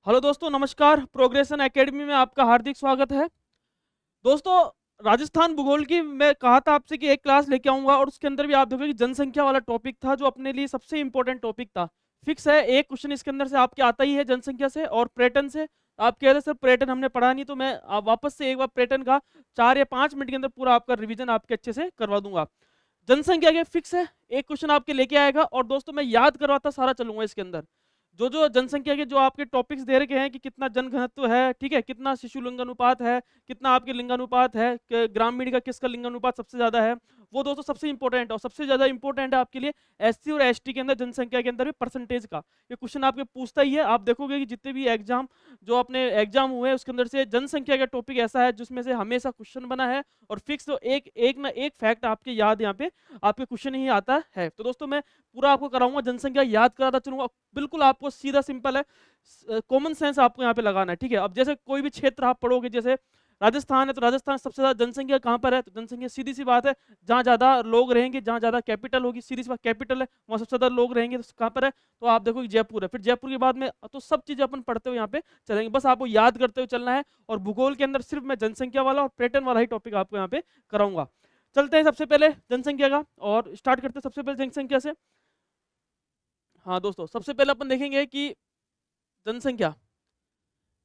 Hello दोस्तों, नमस्कार। Progression academy में आपका हार्दिक स्वागत है। दोस्तों, राजस्थान भूगोल की मैं कहा था आपसे कि एक क्लास लेके आऊंगा और उसके अंदर भी आप देखोगे कि जनसंख्या वाला टॉपिक था जो अपने लिए सबसे इंपॉर्टेंट टॉपिक था। फिक्स है, एक क्वेश्चन इसके अंदर से आपके आता ही है जनसंख्या से और पर्यटन से। आप कह रहे सर पर्यटन हमने पढ़ा नहीं, तो मैं आप वापस से एक बार पर्यटन का 4 या 5 मिनट के अंदर पूरा आपका रिवीजन आपके अच्छे से करवा दूंगा। जनसंख्या के फिक्स है, एक क्वेश्चन आपके लेके आएगा और दोस्तों मैं याद करवाता सारा चलूंगा इसके अंदर। जो जो जनसंख्या के जो आपके टॉपिक्स दे रखे हैं कि कितना जनघनत्व है, ठीक है, कितना शिशु लिंगानुपात है, कितना आपके लिंगानुपात है, ग्रामीण का किसका लिंगानुपात सबसे ज्यादा है, वो दोस्तों सबसे इंपॉर्टेंट है। और सबसे ज्यादा इंपॉर्टेंट है आपके लिए एससी और एसटी के अंदर जनसंख्या के अंदर भी परसेंटेज का ये क्वेश्चन आपके पूछता ही है। आप देखोगे कि जितने भी एग्जाम जो अपने एग्जाम हुए हैं उसके अंदर से जनसंख्या का टॉपिक ऐसा है जिसमें से हमेशा क्वेश्चन बना है और फिक्स एक एक ना एक फैक्ट आपके याद यहाँ पे आपके क्वेश्चन ही आता है। तो दोस्तों मैं पूरा आपको कराऊंगा, जनसंख्या याद कराता चलूंगा। बिल्कुल आपको सीधा सिंपल है, कॉमन सेंस आपको यहाँ पे लगाना है, ठीक है। अब जैसे कोई भी क्षेत्र आप पढ़ोगे, जैसे राजस्थान है तो राजस्थान सबसे ज्यादा जनसंख्या कहाँ पर है, तो जनसंख्या सीधी सी बात है जहाँ ज्यादा लोग रहेंगे, जहाँ ज्यादा कैपिटल होगी, सीधी सी बात कैपिटल है वहाँ सबसे ज्यादा लोग रहेंगे, तो कहाँ पर है, तो आप देखो कि जयपुर है। फिर जयपुर के बाद में तो सब चीजें अपन पढ़ते हुए यहाँ पे चलेंगे, बस आपको याद करते हुए चलना है। और भूगोल के अंदर सिर्फ मैं जनसंख्या वाला और पैटर्न वाला ही टॉपिक आपको यहाँ पे कराऊंगा। चलते हैं सबसे पहले जनसंख्या का और स्टार्ट करते हैं सबसे पहले जनसंख्या से। हाँ दोस्तों, सबसे पहले अपन देखेंगे कि जनसंख्या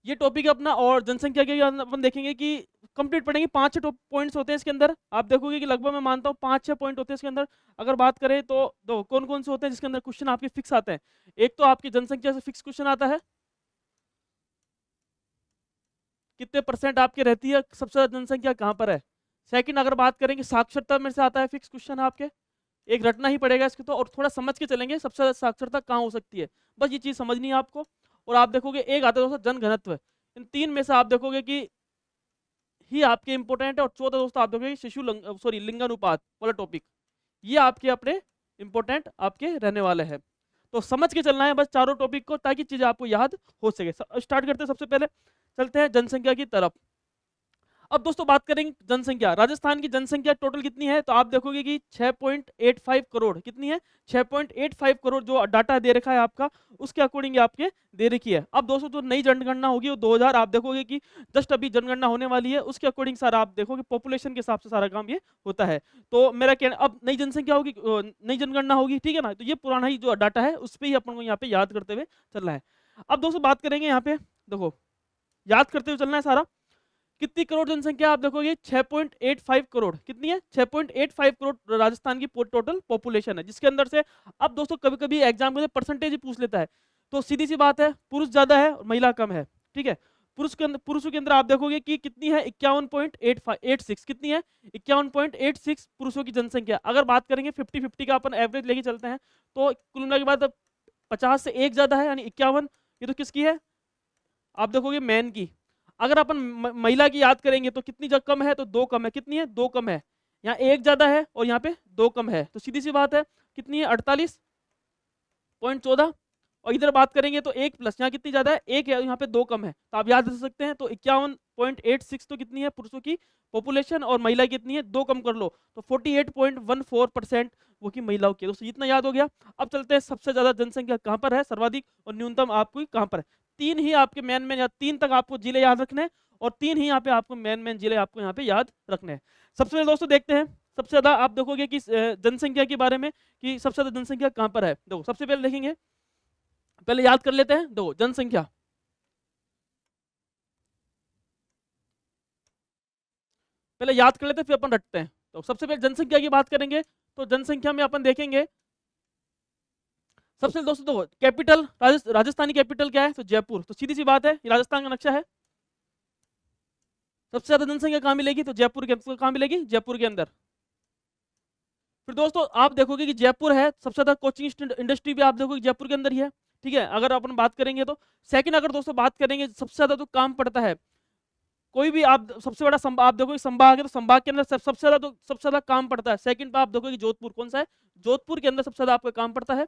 ये टॉपिक है अपना, और जनसंख्या के अंदर अपन देखेंगे कि कंप्लीट पढ़ेंगे। 5-6 पॉइंट्स होते हैं इसके अंदर, आप देखोगे कि लगभग मैं मानता हूँ 5-6 पॉइंट होते हैं इसके अंदर। अगर बात करें तो दो कौन कौन से होते हैं जिसके अंदर क्वेश्चन आपके फिक्स आते हैं। एक तो आपकी जनसंख्या से फिक्स क्वेश्चन आता है, कितने परसेंट आपकी रहती है, सबसे ज्यादा जनसंख्या कहाँ पर है। सेकंड अगर बात करेंगे साक्षरता में से आता है फिक्स क्वेश्चन आपके, एक रटना ही पड़ेगा इसके तो, और थोड़ा समझ के चलेंगे सबसे ज्यादा साक्षरता कहाँ हो सकती है, बस ये चीज समझनी है आपको। और आप देखोगे एक आता है दोस्तों जनघनत्व। इन तीन में से आप देखोगे कि ही आपके इंपॉर्टेंट है। और चौथा दोस्तों आप देखोगे सॉरी लिंगानुपात वाला टॉपिक, ये आपके अपने इंपॉर्टेंट आपके रहने वाले हैं। तो समझ के चलना है बस चारों टॉपिक को, ताकि चीजें आपको याद हो सके। स्टार्ट करते हैं, सबसे पहले चलते हैं जनसंख्या की तरफ। अब दोस्तों बात करेंगे जनसंख्या, राजस्थान की जनसंख्या टोटल कितनी है, तो आप देखोगे कि 6.85 करोड़ कितनी है, 6.85 करोड़ जो डाटा दे रखा है आपका, उसके अकॉर्डिंग आपके दे रखी है। अब दोस्तों जो नई जनगणना होगी वो 2000 आप देखोगे कि जस्ट अभी जनगणना होने वाली है, उसके अकॉर्डिंग सारा आप देखोगे पॉपुलेशन के हिसाब से सारा काम ये होता है। तो मेरा कहना, अब नई जनसंख्या होगी, नई जनगणना होगी, ठीक है ना, तो ये पुराना ही जो डाटा है उस पर ही अपन को यहाँ पे याद करते हुए चलना है। अब दोस्तों बात करेंगे यहाँ पे, देखो याद करते हुए चलना है सारा। कितनी करोड़ जनसंख्या आप देखोगे, 6.85 करोड़ कितनी है, 6.85 करोड़ राजस्थान की टोटल पॉपुलेशन है, जिसके अंदर से अब दोस्तों कभी कभी एग्जाम में परसेंटेज ही पूछ लेता है। तो सीधी सी बात है, पुरुष ज्यादा है और महिला कम है, ठीक है। पुरुषों के अंदर आप देखोगे कि कितनी है, 51.86 कितनी है, 51.86 पुरुषों की जनसंख्या। अगर बात करेंगे 50-50 का अपन एवरेज लेके चलते हैं, तो कुल मिला के बाद 50 से एक ज्यादा है यानी 51। ये तो किसकी है, आप देखोगे मैन की। अगर अपन महिला की याद करेंगे तो कितनी जगह कम है, तो दो कम है, कितनी है, दो कम है। यहाँ एक ज्यादा है और यहाँ पे दो कम है, तो सीधी सी बात है कितनी है, 48.14। और इधर बात करेंगे तो एक प्लस, यहाँ कितनी ज्यादा है, एक है, यहाँ पे दो कम है, तो आप याद रख सकते हैं। तो 51.86 तो कितनी है पुरुषों की पॉपुलेशन, और महिला कितनी है, दो कम कर लो तो 48.14% वो की महिलाओं की। दोस्तों इतना याद हो गया। अब चलते हैं सबसे ज्यादा जनसंख्या कहाँ पर है सर्वाधिक, और न्यूनतम आपको कहाँ पर है। तीन ही आपके मेन मेन या तीन तक आपको जिले याद रखने हैं, और तीन ही यहाँ पे आपको मेन मेन जिले आपको यहाँ पे याद रखने हैं। सबसे पहले दोस्तों देखते हैं सबसे ज्यादा आप देखोगे कि जनसंख्या के बारे में कि सबसे ज्यादा जनसंख्या कहाँ पर है। देखो सबसे पहले देखेंगे, पहले याद कर लेते हैं, देखो जनसंख्या पहले याद कर लेते हैं फिर अपन रटते हैं। तो सबसे पहले जनसंख्या की बात करेंगे, तो जनसंख्या में अपन देखेंगे सबसे दोस्तों तो कैपिटल राजस्थानी कैपिटल क्या है, तो जयपुर। तो सीधी सी बात है, ये राजस्थान का नक्शा है। सबसे ज्यादा जनसंख्या कहाँ मिलेगी, तो जयपुर के, कहाँ मिलेगी, जयपुर के अंदर। फिर दोस्तों आप देखोगे कि जयपुर है, सबसे ज्यादा कोचिंग इंडस्ट्री भी आप देखोगे जयपुर के अंदर ही है, ठीक है। अगर अपन बात करेंगे तो सेकंड, अगर दोस्तों बात करेंगे सबसे ज्यादा तो काम पड़ता है, कोई भी आप सबसे बड़ा आप देखोगे संभाग है, तो संभाग के अंदर सबसे ज्यादा तो सबसे ज्यादा काम पड़ता है। सेकंड पे आप देखोगे जोधपुर, कौन सा है, जोधपुर के अंदर सबसे ज्यादा आपको काम पड़ता है,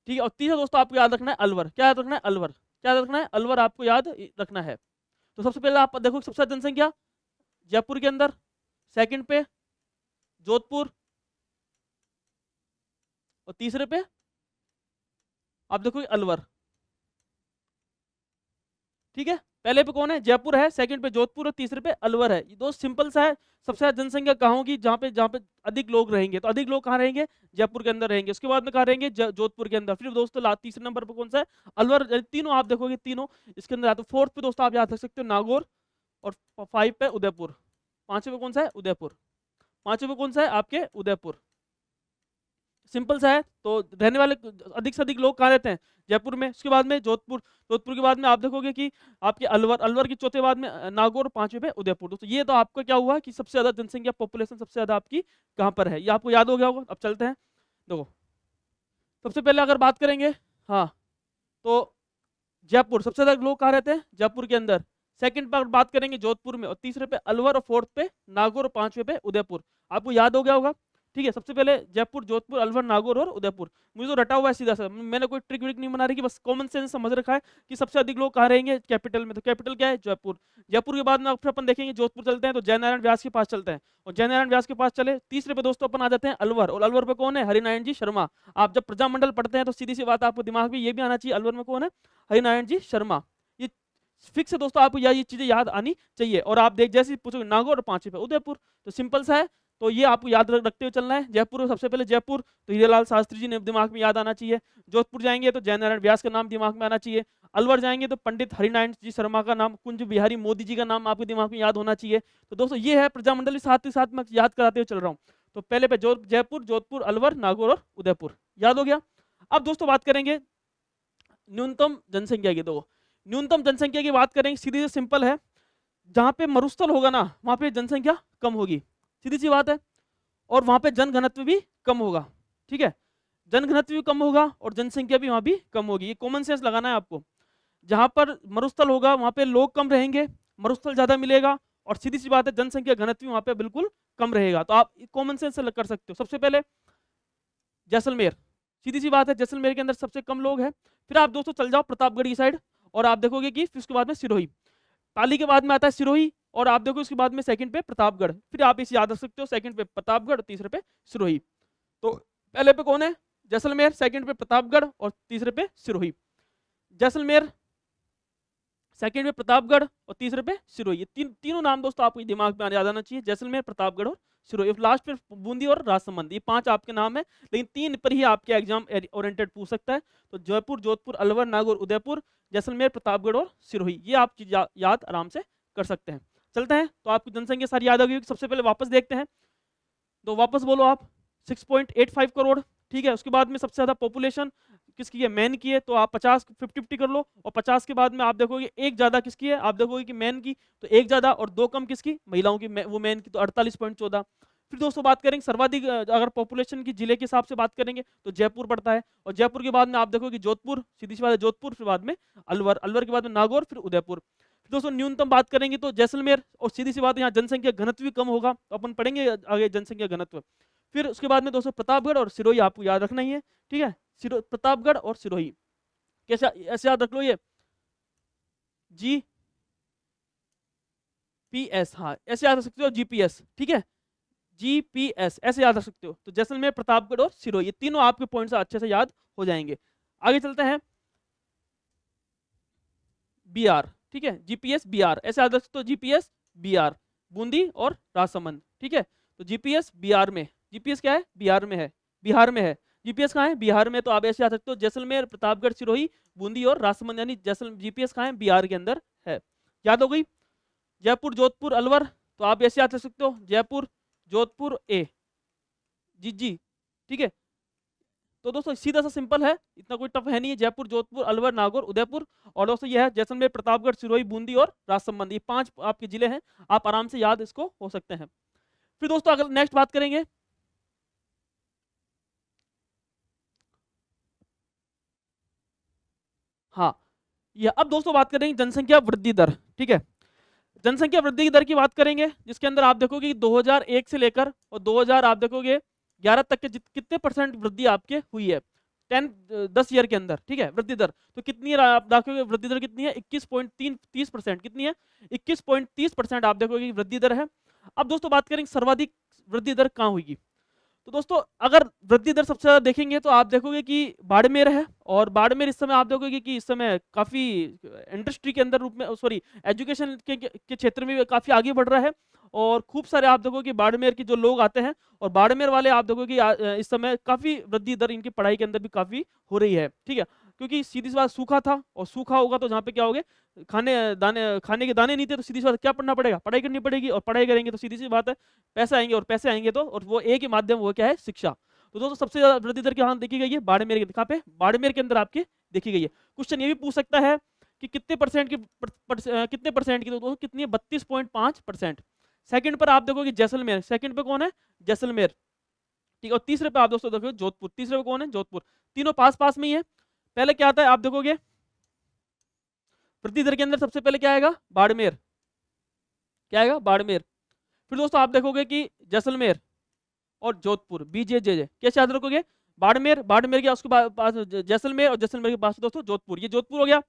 ठीक है। और तीसरा दोस्तों आपको याद रखना है अलवर, क्या याद रखना है, अलवर, क्या याद रखना है, अलवर आपको याद रखना है। तो सबसे पहले आप देखो सबसे ज्यादा जनसंख्या जयपुर के अंदर, सेकंड पे जोधपुर, और तीसरे पे आप देखो अलवर। ठीक है, पहले पे कौन है, जयपुर है, सेकंड पे जोधपुर और तीसरे पे अलवर है। ये दोस्त सिंपल सा है। सबसे ज्यादा जनसंख्या कहाँ होगी, जहाँ पे अधिक लोग रहेंगे, तो अधिक लोग कहाँ रहेंगे, जयपुर के अंदर रहेंगे। उसके बाद में कहाँ रहेंगे, जोधपुर के अंदर। फिर दोस्तों तीसरे नंबर पर कौन सा है, अलवर। तीनों आप देखोगे, तीनों इसके अंदर आते। फोर्थ पे दोस्तों आप याद रख सकते हो नागौर, और 5 पे उदयपुर। 5वें पे कौन सा है, उदयपुर। 5वें पे कौन सा है, आपके उदयपुर। सिंपल सा है। तो रहने वाले अधिक से अधिक लोग कहाँ रहते हैं, जयपुर में। उसके बाद में जोधपुर, जोधपुर के बाद में आप देखोगे कि आपके अलवर, अलवर के चौथे बाद में नागौर, 5वें पे उदयपुर। दोस्तों ये तो आपका क्या हुआ कि सबसे ज्यादा जनसंख्या, पॉपुलेशन सबसे ज्यादा आपकी कहाँ पर है, ये आपको याद हो गया होगा। अब चलते हैं, देखो सबसे पहले अगर बात करेंगे, हाँ, तो जयपुर सबसे ज्यादा लोग कहाँ रहते हैं, जयपुर के अंदर। सेकंड पर बात करेंगे जोधपुर में, और तीसरे पे अलवर, और फोर्थ पे नागौर, और 5वें पे उदयपुर। आपको याद हो गया होगा। ठीक है, सबसे पहले जयपुर, जोधपुर, अलवर, नागौर और उदयपुर। मुझे तो रटा हुआ है सीधा सा, मैंने कोई ट्रिक विक नहीं बना रही, कि बस कॉमन सेंस समझ रखा है कि सबसे अधिक लोग कहाँ रहेंगे, कैपिटल में। तो कैपिटल क्या है, जयपुर। जयपुर के बाद में फिर अपन देखेंगे, जोधपुर चलते हैं तो जयनारायण व्यास के पास चलते हैं, और जयनारायण व्यास के पास चले तीसरे पे दोस्तों अपन आ जाते हैं अलवर। और अलवर पे कौन है, हरिनारायण जी शर्मा। आप जब प्रजामंडल पढ़ते हैं तो सीधी सी बात आपको दिमाग में ये भी आना चाहिए, अलवर में कौन है, हरिनारायण जी शर्मा। ये फिक्स है दोस्तों, आपको ये चीजें याद आनी चाहिए। और आप देख जैसे पूछोगे नागौर, और 5वें पे उदयपुर, तो सिंपल सा है। तो ये आपको याद रखते हुए चलना है। जयपुर, सबसे पहले जयपुर तो हीरेलाल शास्त्री जी ने दिमाग में याद आना चाहिए। जोधपुर जाएंगे तो जयनारायण व्यास का नाम दिमाग में आना चाहिए। अलवर जाएंगे तो पंडित हरिनारायण जी शर्मा का नाम, कुंज बिहारी मोदी जी का नाम आपके दिमाग में याद होना चाहिए। तो दोस्तों ये है प्रजामंडल, साथ ही साथ मैं याद कराते हुए चल रहा हूँ। तो पहले पे जयपुर, जोधपुर, अलवर, नागौर और उदयपुर, याद हो गया। अब दोस्तों बात करेंगे न्यूनतम जनसंख्या की। तो न्यूनतम जनसंख्या की बात करेंगे, सीधी से सिंपल है, जहां पे मरुस्थल होगा ना वहां पे जनसंख्या कम होगी, सीधी सी बात है। और वहां पे जनघनत्व भी कम होगा। ठीक है, जनघनत्व भी कम होगा और जनसंख्या भी वहां भी कम होगी। ये कॉमन सेंस लगाना है आपको। जहां पर मरुस्थल होगा वहां पे लोग कम रहेंगे, मरुस्थल ज्यादा मिलेगा, और सीधी सी बात है जनसंख्या घनत्व भी वहां पे बिल्कुल कम रहेगा। तो आप कॉमन सेंस से कर सकते हो। सबसे पहले जैसलमेर, सीधी सी बात है जैसलमेर के अंदर सबसे कम लोग हैं। फिर आप दोस्तों चल जाओ प्रतापगढ़ की साइड, और आप देखोगे कि फिर उसके बाद में सिरोही, पाली के बाद में आता है सिरोही, और आप देखो उसके बाद में सेकंड पे प्रतापगढ़। फिर आप इसे याद रख सकते हो, सेकंड पे प्रतापगढ़, तीसरे पे सिरोही। तो पहले पे कौन है, जैसलमेर, सेकंड पे प्रतापगढ़, और तीसरे पे सिरोही। जैसलमेर, सेकंड पे प्रतापगढ़, और तीसरे पे सिरोही। ये तीनों नाम दोस्तों आपको दिमाग में याद आना चाहिए, जैसलमेर, प्रतापगढ़ और सिरोही। लास्ट पे बूंदी और राजसमंद, ये 5 आपके नाम है, लेकिन 3 पर ही आपके एग्जाम ओरिएंटेड पूछ सकता है। तो जयपुर, जोधपुर, अलवर, नागौर, उदयपुर, जैसलमेर, प्रतापगढ़ और सिरोही, ये आप चीज याद आराम से कर सकते हैं। चलते हैं, तो आपकी जनसंख्या सारी याद होगी। सबसे पहले वापस देखते हैं, तो वापस बोलो आप, 6.85 करोड़। ठीक है, उसके बाद में सबसे ज्यादा पॉपुलेशन किसकी है, मैन की है। तो आप 50-50 कर लो, और 50 के बाद में आप देखोगे एक ज्यादा किसकी है, आप देखोगे कि मैन की, तो एक ज्यादा, और 2 कम किसकी, महिलाओं की, वो मैन की, तो 48.14। फिर दोस्तों बात करेंगे सर्वाधिक, अगर पॉपुलेशन की जिले के हिसाब से बात करेंगे तो जयपुर पड़ता है। और जयपुर के बाद में आप देखोगे जोधपुर, सीधी सी बात है जोधपुर, फिर बाद में अलवर, अलवर के बाद में नागौर, फिर उदयपुर। फिर दोस्तों न्यूनतम बात करेंगे तो जैसलमेर, और सीधी सी बात है यहाँ जनसंख्या घनत्व भी कम होगा, तो अपन पढ़ेंगे आगे जनसंख्या घनत्व। फिर उसके बाद में दोस्तों प्रतापगढ़ और सिरोही आपको याद रखना ही है। ठीक है, प्रतापगढ़ और सिरोही कैसे ऐसे याद रख लो, ये GPS, हाँ ऐसे याद रख सकते हो, GPS। ठीक है, GPS ऐसे याद रख सकते हो। तो जैसलमेर, प्रतापगढ़ और सिरोही, ये तीनों आपके पॉइंट्स अच्छे से याद हो जाएंगे। आगे चलते हैं, BR। ठीक है, GPS BR ऐसे याद रख सकते हो, GPS BR, बूंदी और राजसमंद। ठीक है, तो GPS BR में, GPS क्या है, बिहार में है, बिहार में है। GPS कहाँ है, बिहार में। तो आप ऐसे याद सकते हो, जैसलमेर, प्रतापगढ़, सिरोही, बूंदी और राजसमंद, यानी GPS कहाँ है, बिहार के अंदर है। याद हो गई। जयपुर, जोधपुर, अलवर, तो आप ऐसे याद रख सकते हो, जयपुर, जोधपुर, जी। ठीक है, तो दोस्तों सीधा सा सिंपल है, इतना कोई टफ है नहीं है। जयपुर, जोधपुर, अलवर, नागौर, उदयपुर, और दोस्तों यह है जैसलमेर, प्रतापगढ़, सिरोही, बूंदी और राजसमंद, ये 5 आपके जिले हैं, आप आराम से याद इसको हो सकते हैं। फिर दोस्तों अगर नेक्स्ट बात करेंगे, हाँ ये अब दोस्तों बात करेंगे जनसंख्या वृद्धि दर। ठीक है, जनसंख्या वृद्धि दर की बात करेंगे, जिसके अंदर आप देखोगे 2001 से लेकर और 2000 आप देखोगे 11 तक के कितने परसेंट वृद्धि आपके हुई है 10 ईयर के अंदर। ठीक है, वृद्धि दर तो कितनी है, आप देखोगे वृद्धि दर कितनी है, 21.30%। कितनी है, 21.30% आप देखोगे वृद्धि दर है। अब दोस्तों बात करेंगे सर्वाधिक वृद्धि दर कहाँ हुई, तो दोस्तों अगर वृद्धि दर सबसे ज़्यादा देखेंगे तो आप देखोगे कि बाड़मेर है, और बाड़मेर इस समय आप देखोगे कि इस समय काफ़ी इंडस्ट्री के अंदर रूप में, सॉरी, एजुकेशन के क्षेत्र में भी काफ़ी आगे बढ़ रहा है। और खूब सारे आप देखोगे कि बाड़मेर के जो लोग आते हैं, और बाड़मेर वाले आप देखोगे कि इस समय काफ़ी वृद्धि दर इनकी पढ़ाई के अंदर भी काफ़ी हो रही है, ठीक है। क्योंकि सीधी सी बात, सूखा था, और सूखा होगा तो जहाँ पे क्या होगे, खाने के दाने नहीं थे, तो सीधी सी बात क्या पढ़ना पड़ेगा, पढ़ाई करनी पड़ेगी, और पढ़ाई करेंगे तो सीधी सी बात है पैसे आएंगे, और पैसे आएंगे तो, और वो एक ही माध्यम, वो क्या है, शिक्षा। तो दोस्तों सबसे ज्यादा वृद्धि दर कहाँ देखी गई है, बाड़मेर के, कहाँ पे, बाड़मेर के अंदर आपके देखी गई है। क्वेश्चन ये भी पूछ सकता है कि कितने परसेंट की कितने परसेंट की, तो दोस्तों कितनी है, 32.5%। सेकंड पर आप देखोगे जैसलमेर, सेकंड पे कौन है, जैसलमेर, ठीक है। और तीसरे पे आप दोस्तों देखोगे जोधपुर, तीसरे पे कौन है, जोधपुर। तीनों पास पास में ही है। पहले क्या आता है आप देखोगे, वृद्धि दर के अंदर सबसे पहले क्या आएगा, बाड़मेर, क्या आएगा, बाड़मेर। फिर दोस्तों आप देखोगे कि जैसलमेर और जोधपुर, बीजेजे, कैसे याद रखोगे, बाड़मेर, बाड़मेर के उसके पास जैसलमेर, और जैसलमेर के पास दोस्तों जोधपुर, ये जोधपुर हो गया,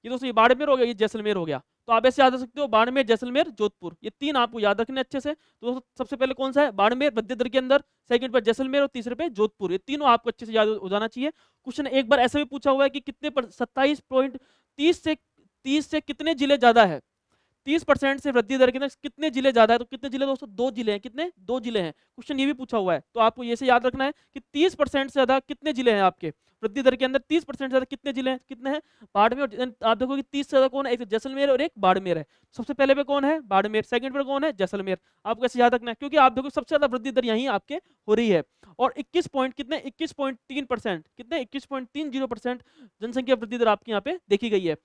ये दोस्तों ये बाड़मेर हो गया, ये जैसलमेर हो गया। तो आप ऐसे याद रख सकते हो, बाड़मेर, जैसलमेर, जोधपुर, ये तीन आपको याद रखने अच्छे से। तो दोस्तों सबसे पहले कौन सा है, बाड़मेर वृद्धि दर के अंदर, सेकंड पर जैसलमेर, और तीसरे पे जोधपुर, ये तीनों आपको अच्छे से याद हो जाना चाहिए। क्वेश्चन एक बार ऐसा भी पूछा हुआ है कि कितने पर 27.30 से कितने जिले ज्यादा है, 30% से वृद्धि दर के अंदर कितने जिले ज्यादा है, तो कितने जिले दोस्तों, 2 जिले हैं, कितने, 2 जिले हैं। क्वेश्चन ये भी पूछा हुआ है, तो आपको ये से याद रखना है कि 30% से ज्यादा कितने जिले हैं आपके वृद्धि दर के अंदर, 30% से ज्यादा कितने जिले हैं, कितने हैं, बाड़मेर। और आप देखो कि 30 से ज्यादा कौन है, एक जैसलमेर और एक बाड़मेर है। सबसे पहले पे कौन है, बाड़मेर, सेकंड पर कौन है, जैसलमेर। आपको ऐसे याद रखना है, क्योंकि आप देखो सबसे ज्यादा वृद्धि दर यहीं आपके हो रही है। और 21 पॉइंट कितने, 21.3%, कितने, 21.30% जनसंख्या वृद्धि दर आपकी यहाँ पे देखी गई है।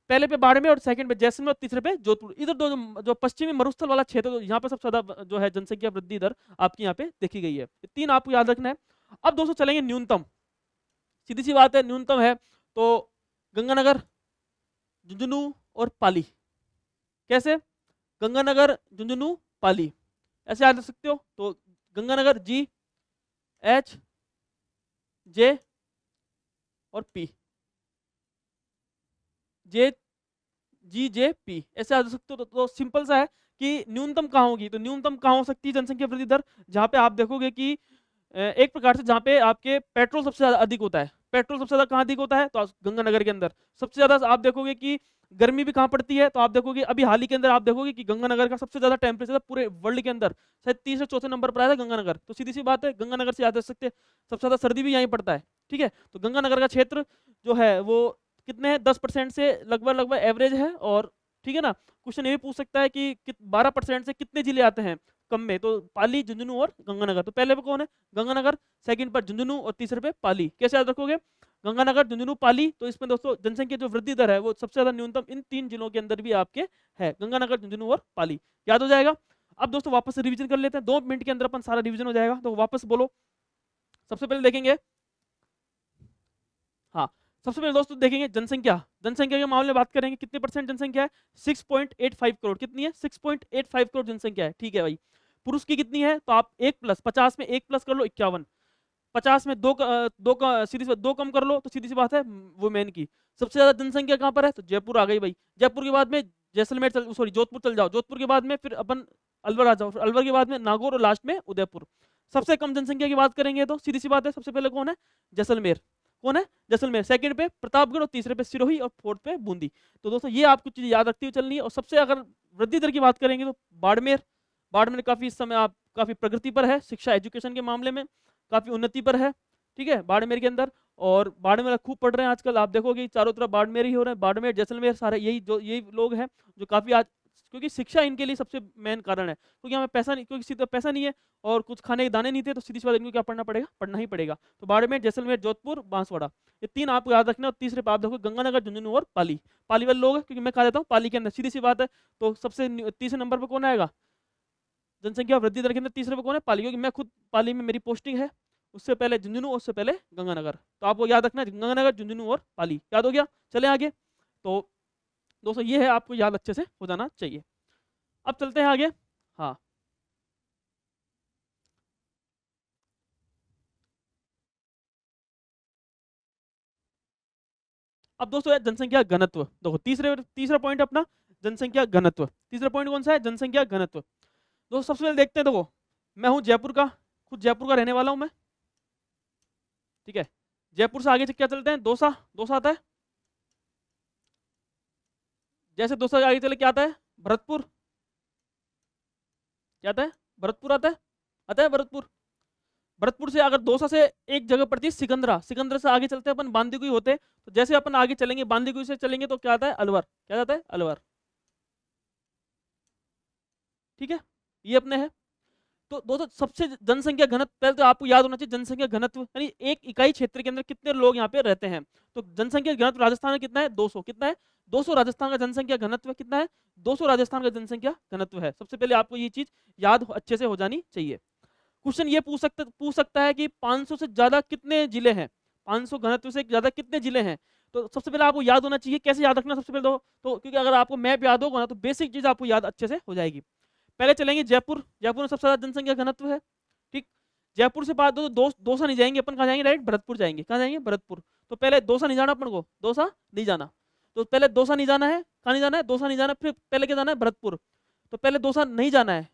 पहले पे बाड़मेर, और सेकंड पे जैसलमेर, और तीसरे पे जोधपुर। इधर दो जो पश्चिमी मरुस्थल वाला क्षेत्र, तो यहाँ पे सबसे ज्यादा जो है जनसंख्या वृद्धि दर आपकी यहाँ पे देखी गई है। तीन आपको याद रखना है। अब दोस्तों चलेंगे न्यूनतम, सीधी सी बात है, न्यूनतम है तो गंगानगर, झुंझुनू और पाली। कैसे, गंगानगर, झुंझुनू, पाली, ऐसे याद रख सकते हो। तो गंगानगर जी, एच, जे और पी, जे, जी, जे, पी, ऐसे आ सकते हो। तो सिंपल सा है कि न्यूनतम कहाँ होगी, तो न्यूनतम कहाँ हो सकती है जनसंख्या वृद्धि दर, जहाँ पे आप देखोगे कि एक प्रकार से जहाँ पे आपके पेट्रोल सबसे ज्यादा अधिक होता है। पेट्रोल सबसे ज्यादा कहाँ अधिक होता है, तो गंगानगर के अंदर। सबसे ज्यादा आप देखोगे कि गर्मी भी कहाँ पड़ती है, तो आप देखोगे अभी हाल ही के अंदर आप देखोगे कि गंगानगर का सबसे ज्यादा टेम्परेचर पूरे वर्ल्ड के अंदर शायद तीसरे चौथे नंबर पर आया था गंगानगर। तो सीधी सी बात है, गंगानगर से याद रख सकते हैं, सबसे ज्यादा सर्दी भी यहीं पड़ता है, ठीक है। तो गंगानगर का क्षेत्र जो है वो कितने हैं, 10% से लगभग लगभग एवरेज है। और ठीक है ना, क्वेश्चन ये भी पूछ सकता है कि 12% से कितने जिले आते हैं कम में, तो पाली, झुंझुनू और गंगानगर। तो पहले पे कौन है, गंगानगर, सेकंड पर झुंझुनू, और तीसरे पे पाली। कैसे याद रखोगे, गंगानगर, झुंझुनू, पाली। तो इसमें दोस्तों जनसंख्या जो वृद्धि दर है वो सबसे ज्यादा न्यूनतम इन 3 जिलों के अंदर भी आपके है, गंगानगर, झुंझुनू और पाली। याद हो जाएगा। अब दोस्तों वापस से रिवीजन कर लेते हैं, 2 मिनट के अंदर अपन सारा रिवीजन हो जाएगा, तो वापस बोलो। सबसे पहले देखेंगे, हाँ, सबसे पहले दोस्तों देखेंगे जनसंख्या। जनसंख्या के मामले में बात करेंगे, कितने परसेंट जनसंख्या है, 6.85 करोड़। कितनी है, 6.85 करोड़ जनसंख्या है, ठीक है भाई। पुरुष की कितनी है, तो आप 1 प्लस 50 में 1 प्लस कर लो, 51। 50 में सीधी सी बात 2 कम कर लो, तो सीधी सी बात है वुमेन की। सबसे ज्यादा जनसंख्या कहाँ पर है, तो जयपुर आ गई भाई। जयपुर के बाद में जैसलमेर सॉरी जोधपुर चल जाओ, जोधपुर के बाद में फिर अपन अलवर आ जाओ, फिर अलवर के बाद में नागौर, और लास्ट में उदयपुर। सबसे कम जनसंख्या की बात करेंगे तो सीधी सी बात है, सबसे पहले कौन है, जैसलमेर। कौन है, जैसलमेर। सेकंड पे प्रतापगढ़, और तीसरे पे सिरोही, और फोर्थ पे बूंदी। तो दोस्तों ये आपको चीज याद रखती हुई चलनी है। और सबसे अगर वृद्धि दर की बात करेंगे तो बाड़मेर, बाड़मेर काफी इस समय आप काफी प्रगति पर है, शिक्षा एजुकेशन के मामले में काफी उन्नति पर है, ठीक है, बाड़मेर के अंदर। और बाड़मेर खूब पढ़ रहे हैं आजकल, आप देखोगे चारों तरफ बाड़मेर ही हो रहे हैं, बाड़मेर, जैसलमेर, सारे यही लोग हैं जो काफी आज, क्योंकि शिक्षा इनके लिए सबसे मेन कारण है। क्योंकि हमें पैसा नहीं, क्योंकि सीधा पैसा नहीं है और कुछ खाने के दाने नहीं थे, तो सीधी सी बात इनको क्या पढ़ना पड़ेगा, पढ़ना ही पड़ेगा। तो बाड़मेर, जैसलमेर, जोधपुर, बांसवाड़ा, ये 3 आपको याद रखना है। और तीसरे पे आप देखो गंगानगर, झुंझुनू और पाली। पाली वाले लोग हैं, क्योंकि मैं कहा देता हूँ पाली के अंदर, सीधी सी बात है। तो सबसे तीसरे नंबर पर कौन आएगा, जनसंख्या वृद्धि दर के अंदर तीसरे पे कौन है, पाली, क्योंकि मैं खुद पाली में मेरी पोस्टिंग है। उससे पहले झुंझुनू, उससे पहले गंगानगर। तो आपको याद रखना है, गंगानगर, झुंझुनू और पाली। याद हो गया, चले आगे। तो दोस्तों ये है, आपको याद अच्छे से हो जाना चाहिए। अब चलते हैं आगे। हाँ, अब दोस्तों है जनसंख्या घनत्व। देखो तीसरा पॉइंट अपना जनसंख्या घनत्व। तीसरा पॉइंट कौन सा है, जनसंख्या घनत्व। दोस्तों सबसे पहले देखते हैं, देखो मैं हूँ जयपुर का, खुद जयपुर का रहने वाला हूं मैं, ठीक है। जयपुर से आगे क्या चलते हैं, दौसा, दौसा आता है। जैसे दौसा से आगे चले क्या आता है, भरतपुर, क्या आता है, भरतपुर आता है, आता है भरतपुर। भरतपुर से अगर दौसा से एक जगह पड़ती है सिकंदरा, सिकंदरा से आगे चलते हैं अपन बांदीकुई होते, तो जैसे अपन आगे चलेंगे बांदीकुई से चलेंगे तो क्या आता है, अलवर, क्या आता है, अलवर, ठीक है। ये अपने है। तो दोस्तों सबसे जनसंख्या घनत्व, पहले तो आपको याद होना चाहिए जनसंख्या घनत्व यानी एक इकाई क्षेत्र के अंदर कितने लोग यहाँ पे रहते हैं। तो जनसंख्या घनत्व राजस्थान में कितना है, 200, कितना है, 200 राजस्थान का जनसंख्या घनत्व कितना है, 200 राजस्थान का जनसंख्या घनत्व है। सबसे पहले आपको ये चीज याद अच्छे से हो जानी चाहिए। क्वेश्चन ये पूछ सकता है कि 500 से ज्यादा कितने जिले हैं, 500 घनत्व से ज्यादा कितने जिले हैं। तो सबसे पहले आपको याद होना चाहिए, कैसे याद रखना सबसे पहले तो क्योंकि अगर आपको मैप याद होगा ना तो बेसिक चीज आपको याद अच्छे से हो जाएगी। पहले चलेंगे जयपुर, जयपुर में सबसे ज्यादा जनसंख्या घनत्व है, ठीक। जयपुर से बात दौसा नहीं जाएंगे अपन, कहाँ जाएंगे, डायरेक्ट भरतपुर जाएंगे, कहाँ जाएंगे, भरतपुर। तो पहले दौसा नहीं जाना अपन को, दौसा नहीं जाना, तो पहले दौसा नहीं जाना है, कहाँ नहीं जाना है, दौसा नहीं जाना, फिर पहले क्या जाना है, भरतपुर। तो पहले दौसा नहीं जाना है,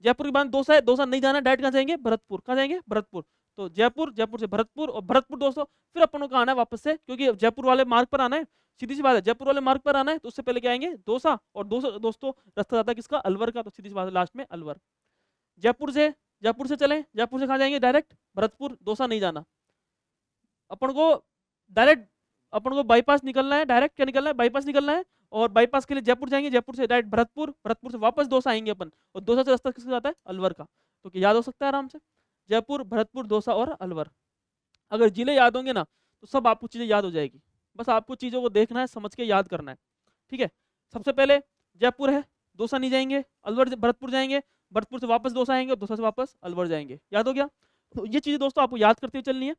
जयपुर के बाद दौसा है, दौसा नहीं जाना, डायरेक्ट कहाँ जाएंगे, भरतपुर, कहाँ जाएंगे, भरतपुर। तो जयपुर, जयपुर से भरतपुर, और भरतपुर दोस्तों फिर अपन को आना है वापस से, क्योंकि जयपुर वाले मार्ग पर आना है, सीधी सी बात है, जयपुर वाले मार्ग पर आना है, तो उससे पहले क्या आएंगे, दौसा, और दौसा दोस्तों रास्ता जाता है किसका, अलवर का, तो सीधी सी बात है लास्ट में अलवर। जयपुर से चलें, जयपुर से कहाँ जाएंगे, डायरेक्ट भरतपुर, दौसा नहीं जाना, अपन को डायरेक्ट, अपन को बाईपास निकलना है, डायरेक्ट क्या निकलना है, बाईपास निकलना है, और बाईपास के लिए जयपुर जाएंगे, जयपुर से डायरेक्ट भरतपुर, भरतपुर से वापस दौसा आएंगे अपन, और दौसा से रास्ता किसका जाता है, अलवर का। तो क्या याद हो सकता है आराम से, जयपुर, भरतपुर, दौसा और अलवर। अगर जिले याद होंगे ना तो सब आपको चीजें याद हो जाएगी, बस आपको चीजों को देखना है, समझ के याद करना है, ठीक है। सबसे पहले जयपुर है, दौसा नहीं जाएंगे, अलवर, भरतपुर जाएंगे, भरतपुर से वापस दौसा आएंगे, और दौसा से वापस अलवर जाएंगे, याद हो गया। तो ये चीजें दोस्तों आपको याद करते हुए चलनी है।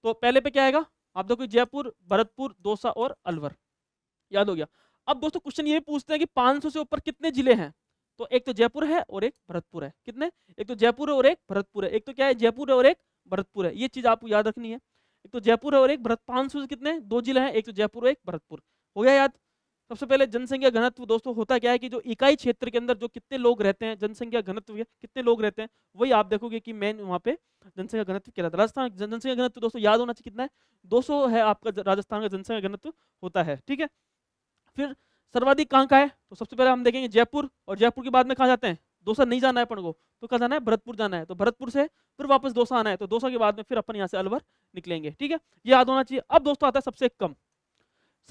तो पहले पे क्या आएगा, आप देखो जयपुर, भरतपुर, दौसा और अलवर, याद हो गया। अब दोस्तों क्वेश्चन ये पूछते हैं कि 500 से ऊपर कितने जिले हैं, तो एक तो जयपुर है और एक भरतपुर है, कितने, एक तो जयपुर है और एक भरतपुर है, एक तो क्या है, जयपुर है और एक भरतपुर है, ये चीज आपको याद रखनी है। एक तो जयपुर है और एक भरत, 500 से कितने, 2 जिले हैं, एक तो जयपुर और एक भरतपुर, हो गया याद। सबसे पहले जनसंख्या घनत्व दोस्तों होता क्या है कि जो इकाई क्षेत्र के अंदर जो कितने लोग रहते हैं, जनसंख्या घनत्व कितने लोग रहते हैं, वही आप देखोगे कि मेन वहाँ पे जनसंख्या घनत्व क्या रहता है। राजस्थान जनसंख्या घनत्व दोस्तों याद होना चाहिए कितना है, 200 है आपका राजस्थान का जनसंख्या घनत्व होता है, ठीक है। फिर सर्वाधिक कहाँ का है, तो सबसे पहले हम देखेंगे जयपुर, और जयपुर के बाद में कहाँ जाते हैं, दौसा नहीं जाना है अपन को, तो कहाँ जाना है, भरतपुर जाना है, तो भरतपुर से फिर वापस दौसा आना है, तो दौसा के बाद में फिर अपन यहाँ से अलवर निकलेंगे, ठीक है। ये याद होना चाहिए। अब दोस्तों आता है सबसे कम,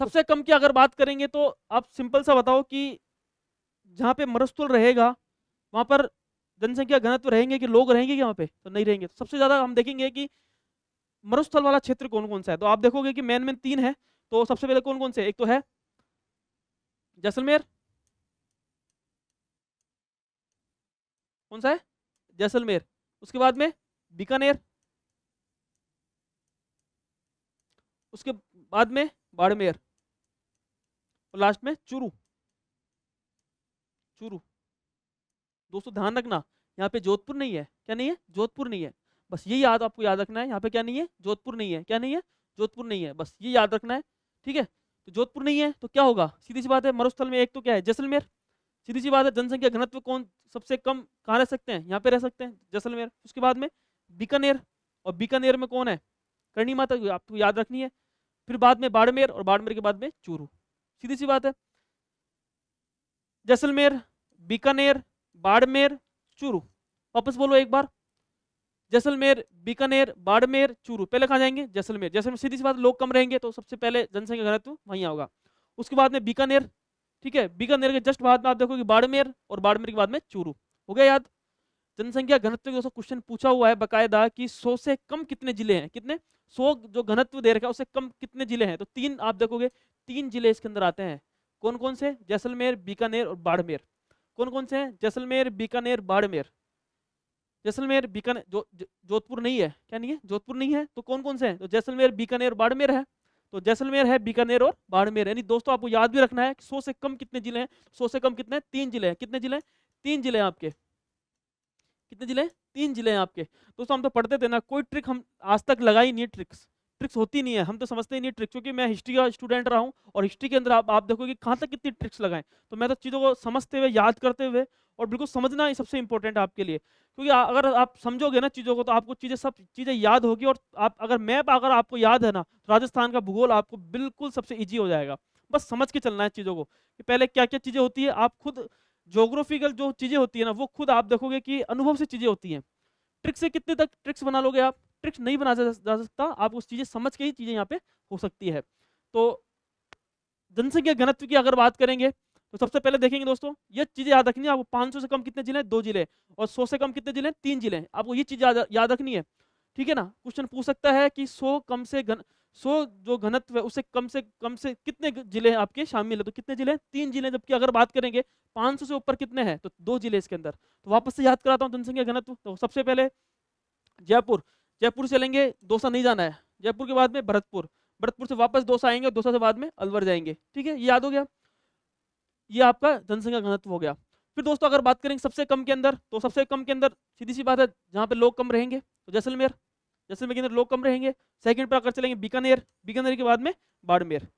सबसे कम की अगर बात करेंगे तो आप सिंपल सा बताओ कि जहाँ पे मरुस्थल रहेगा वहाँ पर जनसंख्या घनत्व रहेंगे कि लोग रहेंगे वहाँ पे, तो नहीं रहेंगे। तो सबसे ज्यादा हम देखेंगे कि मरुस्थल वाला क्षेत्र कौन कौन सा है, तो आप देखोगे कि मेन 3 है। तो सबसे पहले कौन कौन से, एक तो है जैसलमेर, कौन सा है, जैसलमेर, उसके बाद में बीकानेर, उसके बाद में बाड़मेर, और लास्ट में चूरू। चूरू दोस्तों ध्यान रखना, यहाँ पे जोधपुर नहीं है, क्या नहीं है, जोधपुर नहीं है, बस ये याद आपको याद रखना है, यहाँ पे क्या नहीं है, जोधपुर नहीं है, क्या नहीं है, जोधपुर नहीं है, बस ये याद रखना है, ठीक है। तो जोधपुर नहीं है तो क्या होगा, सीधी सी बात है, मरुस्थल में एक तो क्या है, जैसलमेर, सीधी सी बात है। जनसंख्या घनत्व कौन सबसे कम कहाँ रह सकते हैं, यहाँ पे रह सकते हैं, जैसलमेर। उसके बाद में बीकानेर, और बीकानेर में कौन है, करणी माता, आपको याद रखनी है। फिर बाद में बाड़मेर, और बाड़मेर के बाद में चूरू, सीधी सी बात है। जैसलमेर, बीकानेर, बाड़मेर, चूरू, वापस बोलो एक बार, जैसलमेर, बीकानेर, बाड़मेर, चूरू। पहले कहाँ जाएंगे, जैसलमेर, जैसलमेर सीधी सी बात, लोग कम रहेंगे तो सबसे पहले जनसंख्या घनत्व वहीं होगा। उसके बाद में बीकानेर, ठीक है, बीकानेर के जस्ट बाद में आप देखो कि बाड़मेर, और बाड़मेर के बाद में चूरू, हो गया याद। जनसंख्या घनत्व दोस्तों क्वेश्चन पूछा हुआ है बकायदा कि 100 से कम कितने जिले हैं, कितने, 100 जो घनत्व दे रखा है उससे कम कितने जिले हैं, तो 3 आप देखोगे 3 जिले इसके अंदर आते हैं। कौन कौन से, जैसलमेर, बीकानेर और बाड़मेर। कौन कौन से हैं, जैसलमेर, बीकानेर, बाड़मेर। जैसलमेर, बीकानेर, जोधपुर नहीं है, क्या नहीं है, जोधपुर नहीं है, तो कौन कौन से हैं, तो जैसलमेर, बीकानेर, बाड़मेर है। तो जैसलमेर है, बीकानेर और बाड़मेर, यानी दोस्तों आपको याद भी रखना है कि 100 से कम कितने जिले हैं, 100 से कम कितने, 3 जिले हैं, कितने जिले हैं, 3 जिले हैं आपके, कितने जिले हैं, 3 जिले हैं आपके। दोस्तों हम तो पढ़ते थे ना, कोई ट्रिक हम आज तक लगाई नहीं है, ट्रिक्स होती नहीं है, हम तो समझते ही नहीं ट्रिक्स, क्योंकि मैं हिस्ट्री का स्टूडेंट रहा हूँ, और हिस्ट्री के अंदर आप देखोगे कहाँ तक कितनी ट्रिक्स लगाएं। तो मैं तो चीज़ों को समझते हुए, याद करते हुए और बिल्कुल समझना ही सबसे इंपॉर्टेंट है आपके लिए, क्योंकि अगर आप समझोगे ना चीज़ों को तो आपको सब चीज़ें याद होगी, और आप अगर मैप अगर आपको याद है ना तो राजस्थान का भूगोल आपको बिल्कुल सबसे ईजी हो जाएगा। बस समझ के चलना है चीज़ों को कि पहले क्या क्या चीज़ें होती है, आप खुद जोग्राफिकल जो चीज़ें होती है ना वो खुद आप देखोगे कि अनुभव से चीज़ें होती हैं। ट्रिक से कितने तक ट्रिक्स बना लोगे आप, ट्रिक्स नहीं बना जा सकता, आप उस चीज़ें समझ के ही चीज़ें यहाँ पे हो सकती है। तो जनसंख्या घनत्व की अगर बात करेंगे तो सबसे पहले देखेंगे दोस्तों, ये चीजें याद रखनी है आपको। 500 से कम कितने जिले हैं? 2 जिले। और 100 से कम कितने जिले हैं? 3 जिले। आपको ये चीज याद रखनी है, ठीक है ना। क्वेश्चन पूछ सकता है कि 100 कम से 100 जो घनत्व है उससे कम से कितने जिले हैं आपके शामिल है, तो कितने जिले हैं? 3 जिले। जबकि अगर बात करेंगे 500 से ऊपर कितने हैं, तो 2 जिले इसके अंदर। तो वापस से याद कराता हूँ जनसंख्या घनत्व। तो सबसे पहले जयपुर, जयपुर से लेंगे, दौसा नहीं जाना है। जयपुर के बाद में भरतपुर, भरतपुर से वापस दौसा आएंगे, दौसा से बाद में अलवर जाएंगे, ठीक है, ये याद हो गया। ये आपका जनसंख्या घनत्व हो गया। फिर दोस्तों अगर बात करेंगे सबसे कम के अंदर, तो सबसे कम के अंदर सीधी सी बात है जहाँ पे लोग कम रहेंगे तो जैसलमेर, जैसलमेर के अंदर लोग कम रहेंगे। सेकंड पर अगर चलेंगे बीकानेर, बीकानेर के बाद में बाड़मेर।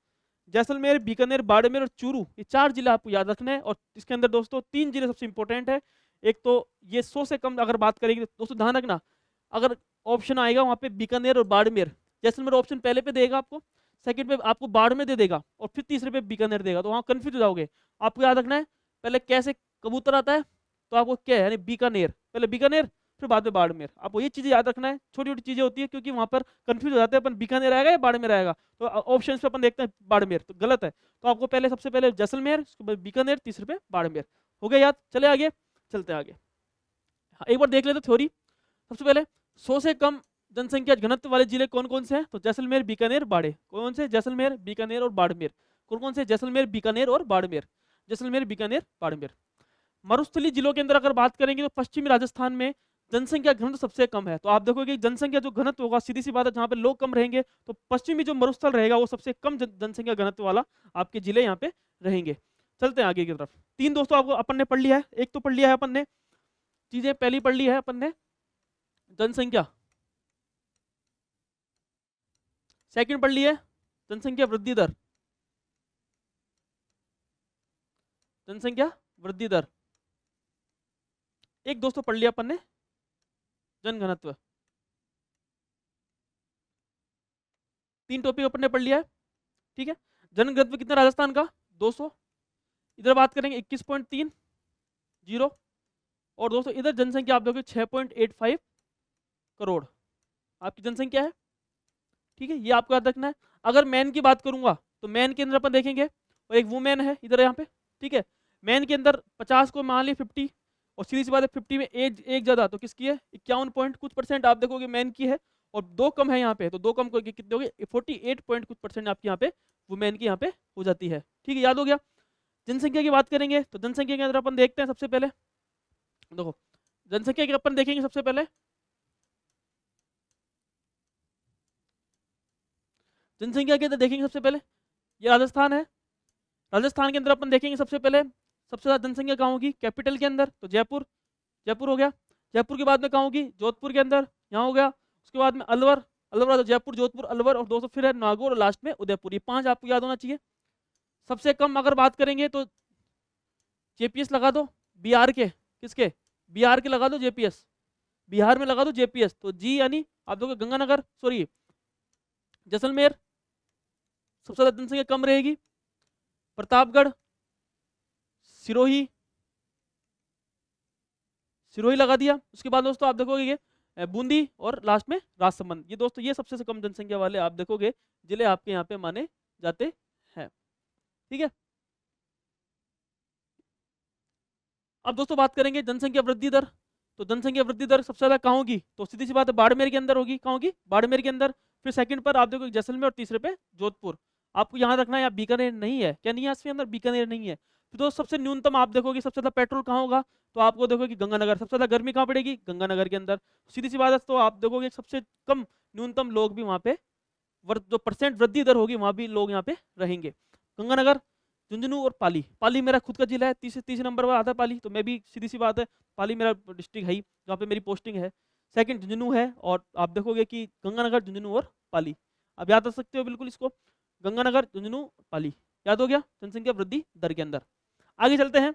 जैसलमेर, बीकानेर, बाड़मेर और चूरू, ये 4 जिले आपको याद रखने हैं। और इसके अंदर दोस्तों 3 जिले सबसे इंपॉर्टेंट है। एक तो ये 100 से कम अगर बात करेंगे तो दोस्तों ध्यान रखना, अगर ऑप्शन आएगा वहाँ पे बीकानेर और बाड़मेर, जैसलमेर ऑप्शन पहले पे देगा आपको, सेकंड पे आपको बाड़मेर दे देगा, और फिर तीसरे पे बीकानेर देगा, तो वहाँ कंफ्यूज हो जाओगे। आपको याद रखना है पहले कैसे कबूतर आता है, तो आपको क्या है, यानी बीकानेर, पहले बीकानेर फिर बाद में बाड़मेर। आपको ये चीजें याद रखना है, छोटी छोटी चीजें होती है क्योंकि वहाँ पर कंफ्यूज हो जाते हैं अपन, बीकानेर आएगा या बाड़मेर आएगा, तो ऑप्शन पे अपन देखते हैं बाड़मेर, तो गलत है। तो आपको पहले सबसे पहले जैसलमेर, उसके बाद बीकानेर, तीसरे पे बाड़मेर। हो गया याद? चले आगे, चलते आगे। हाँ, एक बार देख लेते थ्योरी। सबसे पहले 100 से कम जनसंख्या घनत्व वाले जिले कौन कौन से हैं, तो जैसलमेर, बीकानेर, बाड़े। कौन से? जैसलमेर, बीकानेर और बाड़मेर। कौन कौन से? जैसलमेर, बीकानेर और बाड़मेर। जैसलमेर, बीकानेर, बाड़मेर। मरुस्थलीय जिलों के अंदर अगर बात करेंगे तो पश्चिमी राजस्थान में जनसंख्या घनत्व सबसे कम है। तो आप देखोगे जनसंख्या जो घनत्व होगा, सीधी सी बात है, जहाँ पे लोग कम रहेंगे तो पश्चिमी जो मरुस्थल रहेगा वो सबसे कम जनसंख्या घनत्व वाला आपके जिले यहाँ पे रहेंगे। चलते हैं आगे की तरफ। 3 दोस्तों आपको अपन ने पढ़ लिया है, एक तो पढ़ लिया है अपन ने, चीजें पहली पढ़ ली है अपन ने जनसंख्या, सेकंड पढ़ ली है जनसंख्या वृद्धि दर, जनसंख्या वृद्धि दर। एक दोस्तों पढ़ लिया अपन ने जनघनत्व। 3 टॉपिक अपन ने पढ़ लिया है, ठीक है। जनघनत्व कितना राजस्थान का? 200। इधर बात करेंगे 21.30। और दोस्तों इधर जनसंख्या आप देखोगे 6.85 करोड़ आपकी जनसंख्या है, ठीक है, ये आपको याद रखना है। अगर मैन की बात करूंगा तो मैन के अंदर अपन देखेंगे, और एक वुमेन है इधर यहाँ पे, ठीक है। मैन के अंदर 50 को मान ली 50, और सीधी सी बात है 50 में एज एक ज्यादा तो किसकी है? 51 पॉइंट कुछ परसेंट आप देखोगे मैन की है, और 2 कम है यहाँ पे, तो 2 कम को कितने हो गए? 48 पॉइंट कुछ परसेंट आपकी यहाँ पे वुमेन की यहाँ पे हो जाती है, ठीक है, याद हो गया। जनसंख्या की बात करेंगे तो जनसंख्या के अंदर अपन देखते हैं सबसे पहले, देखो जनसंख्या के अपन देखेंगे सबसे पहले, जनसंख्या के अंदर देखेंगे सबसे पहले, ये राजस्थान है। राजस्थान के अंदर अपन देखेंगे सबसे पहले सबसे ज्यादा जनसंख्या कहाँ होगी? कैपिटल के अंदर, तो जयपुर, जयपुर हो गया। जयपुर के बाद में कहाँ होगी? जोधपुर के अंदर, यहाँ हो गया। उसके बाद में अलवर, अलवर तो जयपुर, जोधपुर, अलवर, और दोस्तों फिर है नागौर, और लास्ट में उदयपुर। ये 5 आपको याद होना चाहिए। सबसे कम अगर बात करेंगे तो जेपीएस लगा दो बिहार के, किसके? बिहार के लगा दो जेपीएस, बिहार में लगा दो जेपीएस, तो जी यानी आप देखो गंगानगर, सॉरी जैसलमेर सबसे ज्यादा जनसंख्या कम रहेगी, प्रतापगढ़, सिरोही, सिरोही लगा दिया। उसके बाद दोस्तों आप देखोगे ये बूंदी, और लास्ट में राजसमंद। ये दोस्तों ये सबसे कम जनसंख्या वाले आप देखोगे जिले आपके यहाँ पे माने जाते हैं, ठीक है। अब दोस्तों बात करेंगे जनसंख्या वृद्धि दर। तो जनसंख्या वृद्धि दर सबसे ज्यादा कहाँ होगी? तो सीधी सी बात है बाड़मेर के अंदर होगी। कहाँ होगी? बाड़मेर के अंदर। फिर सेकंड पर आप देखो जैसलमेर, और तीसरे पे जोधपुर। आपको यहाँ रखना है, यहाँ बीकानेर नहीं है, क्या नहीं है इसके अंदर? बीकानेर नहीं है। फिर दोस्तों सबसे न्यूनतम आप देखोगे सबसे ज्यादा पेट्रोल कहाँ होगा? तो आपको देखोगे गंगानगर। सबसे ज्यादा गर्मी कहाँ पड़ेगी? गंगानगर के अंदर। सीधी सी बात है, तो आप देखोगे सबसे कम न्यूनतम लोग भी वहाँ पे जो परसेंट वृद्धि दर होगी वहाँ भी लोग यहाँ पे रहेंगे। गंगानगर, झुंझुनू और पाली। पाली मेरा खुद का जिला है, तीसरे नंबर पर आता है पाली, तो मैं भी सीधी सी बात है पाली मेरा डिस्ट्रिक्ट है ही, जहाँ पे मेरी पोस्टिंग है। सेकंड झुंझुनू है, और आप देखोगे कि गंगानगर, झुंझुनू और पाली। अब याद रख सकते हो बिल्कुल इसको, गंगानगर, झुंझुनू, पाली। याद हो गया जनसंख्या वृद्धि दर के अंदर। आगे चलते हैं।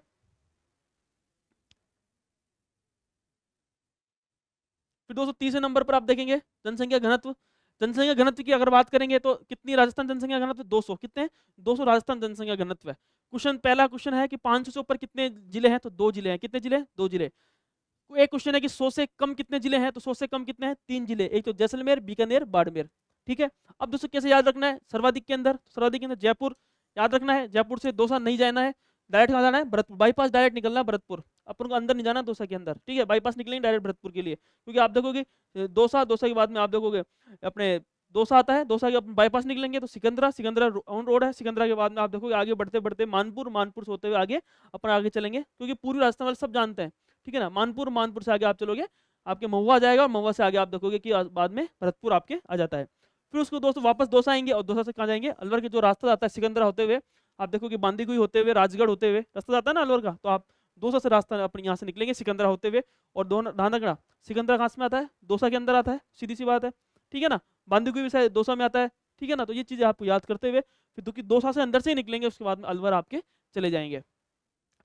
फिर दोस्तों तीसरे नंबर पर आप देखेंगे जनसंख्या घनत्व। जनसंख्या घनत्व की अगर बात करेंगे तो कितनी राजस्थान जनसंख्या घनत्व, 200। कितने हैं? 200 राजस्थान जनसंख्या घनत्व है। क्वेश्चन, पहला क्वेश्चन है कि 500 से ऊपर कितने जिले हैं, तो 2 जिले हैं। कितने जिले हैं? 2 जिले। एक क्वेश्चन है कि 100 से कम कितने जिले हैं, तो 100 से कम कितने हैं? 3 जिले, एक तो जैसलमेर, बीकानेर, बाड़मेर। ठीक है। अब दोस्तों कैसे याद रखना है? सर्वाधिक के अंदर, सर्वाधिक के अंदर जयपुर याद रखना है। जयपुर से दौसा नहीं जाना है, डायरेक्ट कहाँ जाना है? भरतपुर, बाईपास डायरेक्ट निकलना है भरतपुर। अपन को अंदर नहीं जाना दौसा के अंदर, ठीक है, बाईपास निकलेंगे डायरेक्ट भरतपुर के लिए। क्योंकि आप देखोगे दौसा, दौसा के बाद में आप देखोगे अपने दौसा आता है, दौसा के बाईपास निकलेंगे तो सिकंदरा, सिकंदरा ऑन रोड है। सिकंदरा के बाद में आप देखोगे आगे बढ़ते बढ़ते मानपुर, मानपुर से होते हुए आगे अपन आगे चलेंगे, क्योंकि पूरी राजस्थान वाले सब जानते हैं, ठीक है ना। मानपुर, मानपुर से आगे आप चलोगे आपके महुआ आ जाएगा, और महुआ से आगे आप देखोगे कि बाद में भरतपुर आपके आ जाता है। फिर उसको दोस्तों वापस दौसा आएंगे, और दौसा से कहाँ जाएंगे? अलवर के जो रास्ता जाता है सिकंदरा होते हुए, आप देखोगे बांदीकुई होते हुए, राजगढ़ होते हुए रास्ता जाता है ना अलवर का, तो आप दौसा से रास्ता अपने यहाँ से निकलेंगे सिकंदरा होते हुए। और धानागढ़, सिकंदरा कहाँ में आता है? दौसा के अंदर आता है, सीधी सी बात है, ठीक है ना। बांदीकुई भी शायद दौसा में आता है, ठीक है ना। तो ये चीज़ें आपको याद करते हुए फिर दौसा से अंदर से ही निकलेंगे, उसके बाद में अलवर आपके चले जाएंगे।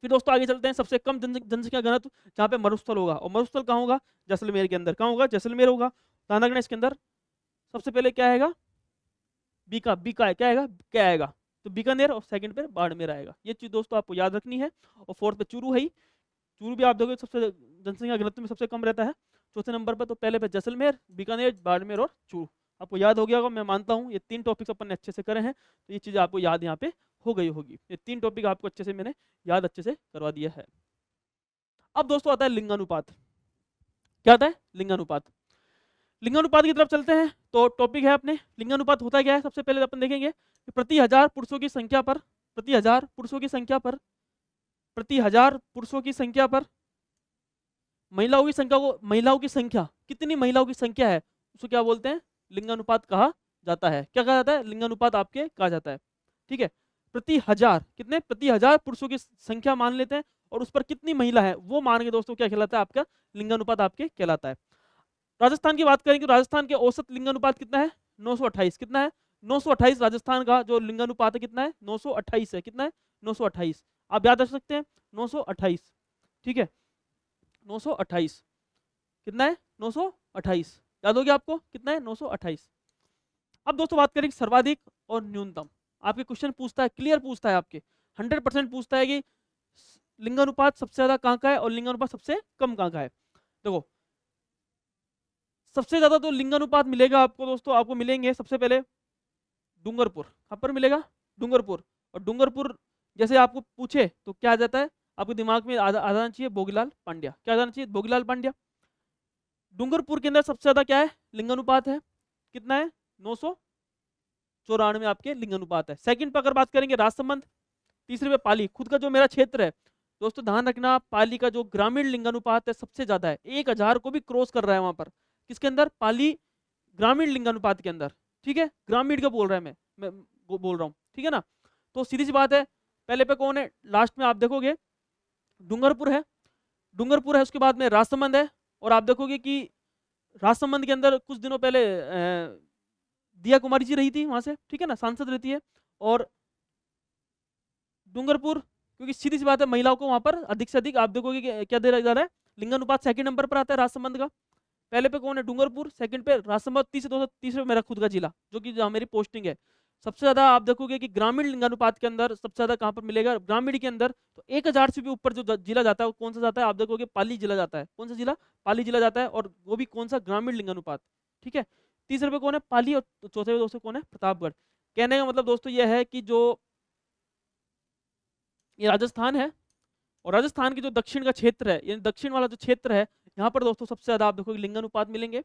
फिर दोस्तों आगे चलते हैं, सबसे कम जनसंख्या घनत्व जहाँ पे मरुस्थल होगा, और मरुस्थल कहाँ होगा? जैसलमेर के अंदर। कहाँ होगा? जैसलमेर होगा। धानागढ़ इसके अंदर सबसे पहले क्या आएगा? बीका, बीका है, क्या आएगा? क्या आएगा? तो बीकानेर, और सेकंड पे बाड़मेर आएगा। ये चीज दोस्तों आपको याद रखनी है। और फोर्थ पे चूरू है ही, चूरू भी आप देखोगे सबसे जनसंख्या घनत्व में सबसे कम रहता है। चौथे नंबर पर तो पहले पे जैसलमेर, बीकानेर, बाड़मेर और चूरू। आपको याद हो गया होगा, मैं मानता हूँ ये 3 टॉपिक्स अपन ने अच्छे से करे हैं, तो ये चीज़ें आपको याद यहाँ पे हो गई होगी। ये 3 टॉपिक आपको अच्छे से मैंने याद अच्छे से करवा दिया है। अब दोस्तों आता है लिंगानुपात। क्या आता है? लिंगानुपात। लिंगानुपात की तरफ चलते हैं, तो टॉपिक है अपने लिंगानुपात होता क्या है। सबसे पहले अपन देखेंगे कि प्रति हजार पुरुषों की संख्या पर, प्रति हजार पुरुषों की संख्या पर, प्रति हजार पुरुषों की संख्या पर महिलाओं की संख्या को, महिलाओं की संख्या, कितनी महिलाओं की संख्या है उसको क्या बोलते हैं? लिंगानुपात कहा जाता है। क्या कहा जाता है? लिंगानुपात आपके कहा जाता है, ठीक है। प्रति हजार, कितने? प्रति हजार पुरुषों की संख्या मान लेते हैं, और उस पर कितनी महिला है वो मान के दोस्तों क्या कहलाता है? आपका लिंगानुपात आपके कहलाता है। राजस्थान की बात करें तो राजस्थान के औसत लिंगानुपात कितना है? 928। कितना है? 928 राजस्थान का जो लिंगानुपात है कितना है? 928 है। कितना है? 928। आप याद रख सकते हैं 928, ठीक है। 928 कितना है? 928 याद हो गया आपको? कितना है? 928। अब दोस्तों बात करें सर्वाधिक और न्यूनतम। आपके क्वेश्चन पूछता है, क्लियर पूछता है, आपके 100% पूछता है कि लिंगानुपात सबसे ज्यादा कहाँ का है और लिंगानुपात सबसे कम कहाँ का है। देखो सबसे ज्यादा तो लिंगानुपात मिलेगा आपको दोस्तों, आपको मिलेंगे सबसे पहले डूंगरपुर। कहाँ पर मिलेगा? डूंगरपुर। और डूंगरपुर जैसे आपको पूछे तो क्या आ जाता है आपके दिमाग में? आ जाना चाहिए भोगीलाल पांड्या। क्या आ जाना चाहिए? भोगीलाल पांड्या। डूंगरपुर के अंदर सबसे ज्यादा क्या है? लिंगानुपात है। कितना है? 994 आपके लिंगानुपात है। सेकंड पर अगर बात करेंगे राजसमंद, तीसरे पे पाली। खुद का जो मेरा क्षेत्र है दोस्तों, ध्यान रखना, पाली का जो ग्रामीण लिंगानुपात है सबसे ज्यादा है, 1000 को भी क्रॉस कर रहा है वहां पर। किसके अंदर? पाली ग्रामीण लिंगानुपात के अंदर, ठीक है। ग्रामीण का बोल रहा है, मैं बोल रहा हूँ, ठीक है ना। तो सीधी सी बात है, पहले पे कौन है? लास्ट में आप देखोगे डूंगरपुर है, डूंगरपुर है, उसके बाद में राजसमंद है। और आप देखोगे कि राजसमंद के अंदर कुछ दिनों पहले दिया कुमारी जी रही थी वहां से, ठीक है ना, सांसद रहती है। और डूंगरपुर, क्योंकि सीधी सी बात है महिलाओं को वहां पर अधिक से अधिक आप देखोगे कि क्या दे जा रहा है? लिंगानुपात सेकंड नंबर पर आता है राजसमंद का। पहले पे कौन है? डूंगरपुर, सेकंड पे राजसमंद, तीसरे पे मेरा खुद का जिला जो कि जहाँ मेरी पोस्टिंग है। सबसे ज्यादा आप देखोगे कि ग्रामीण लिंगानुपात के अंदर सबसे ज्यादा कहाँ पर मिलेगा? ग्रामीण के अंदर। तो 1000 से भी ऊपर जो जिला जाता है वो कौन सा जाता है? आप देखोगे पाली जिला जाता है। कौन सा जिला? पाली जिला जाता है। और वो भी कौन सा? ग्रामीण लिंगानुपात, ठीक है। तीसरे पे कौन है? पाली। और चौथे पे दोस्तों कौन है? प्रतापगढ़। कहने का मतलब दोस्तों यह है कि जो ये राजस्थान है, और राजस्थान के जो दक्षिण का क्षेत्र है, यानी दक्षिण वाला जो क्षेत्र है, यहाँ पर दोस्तों सबसे ज्यादा आप देखोगे लिंगानुपात मिलेंगे।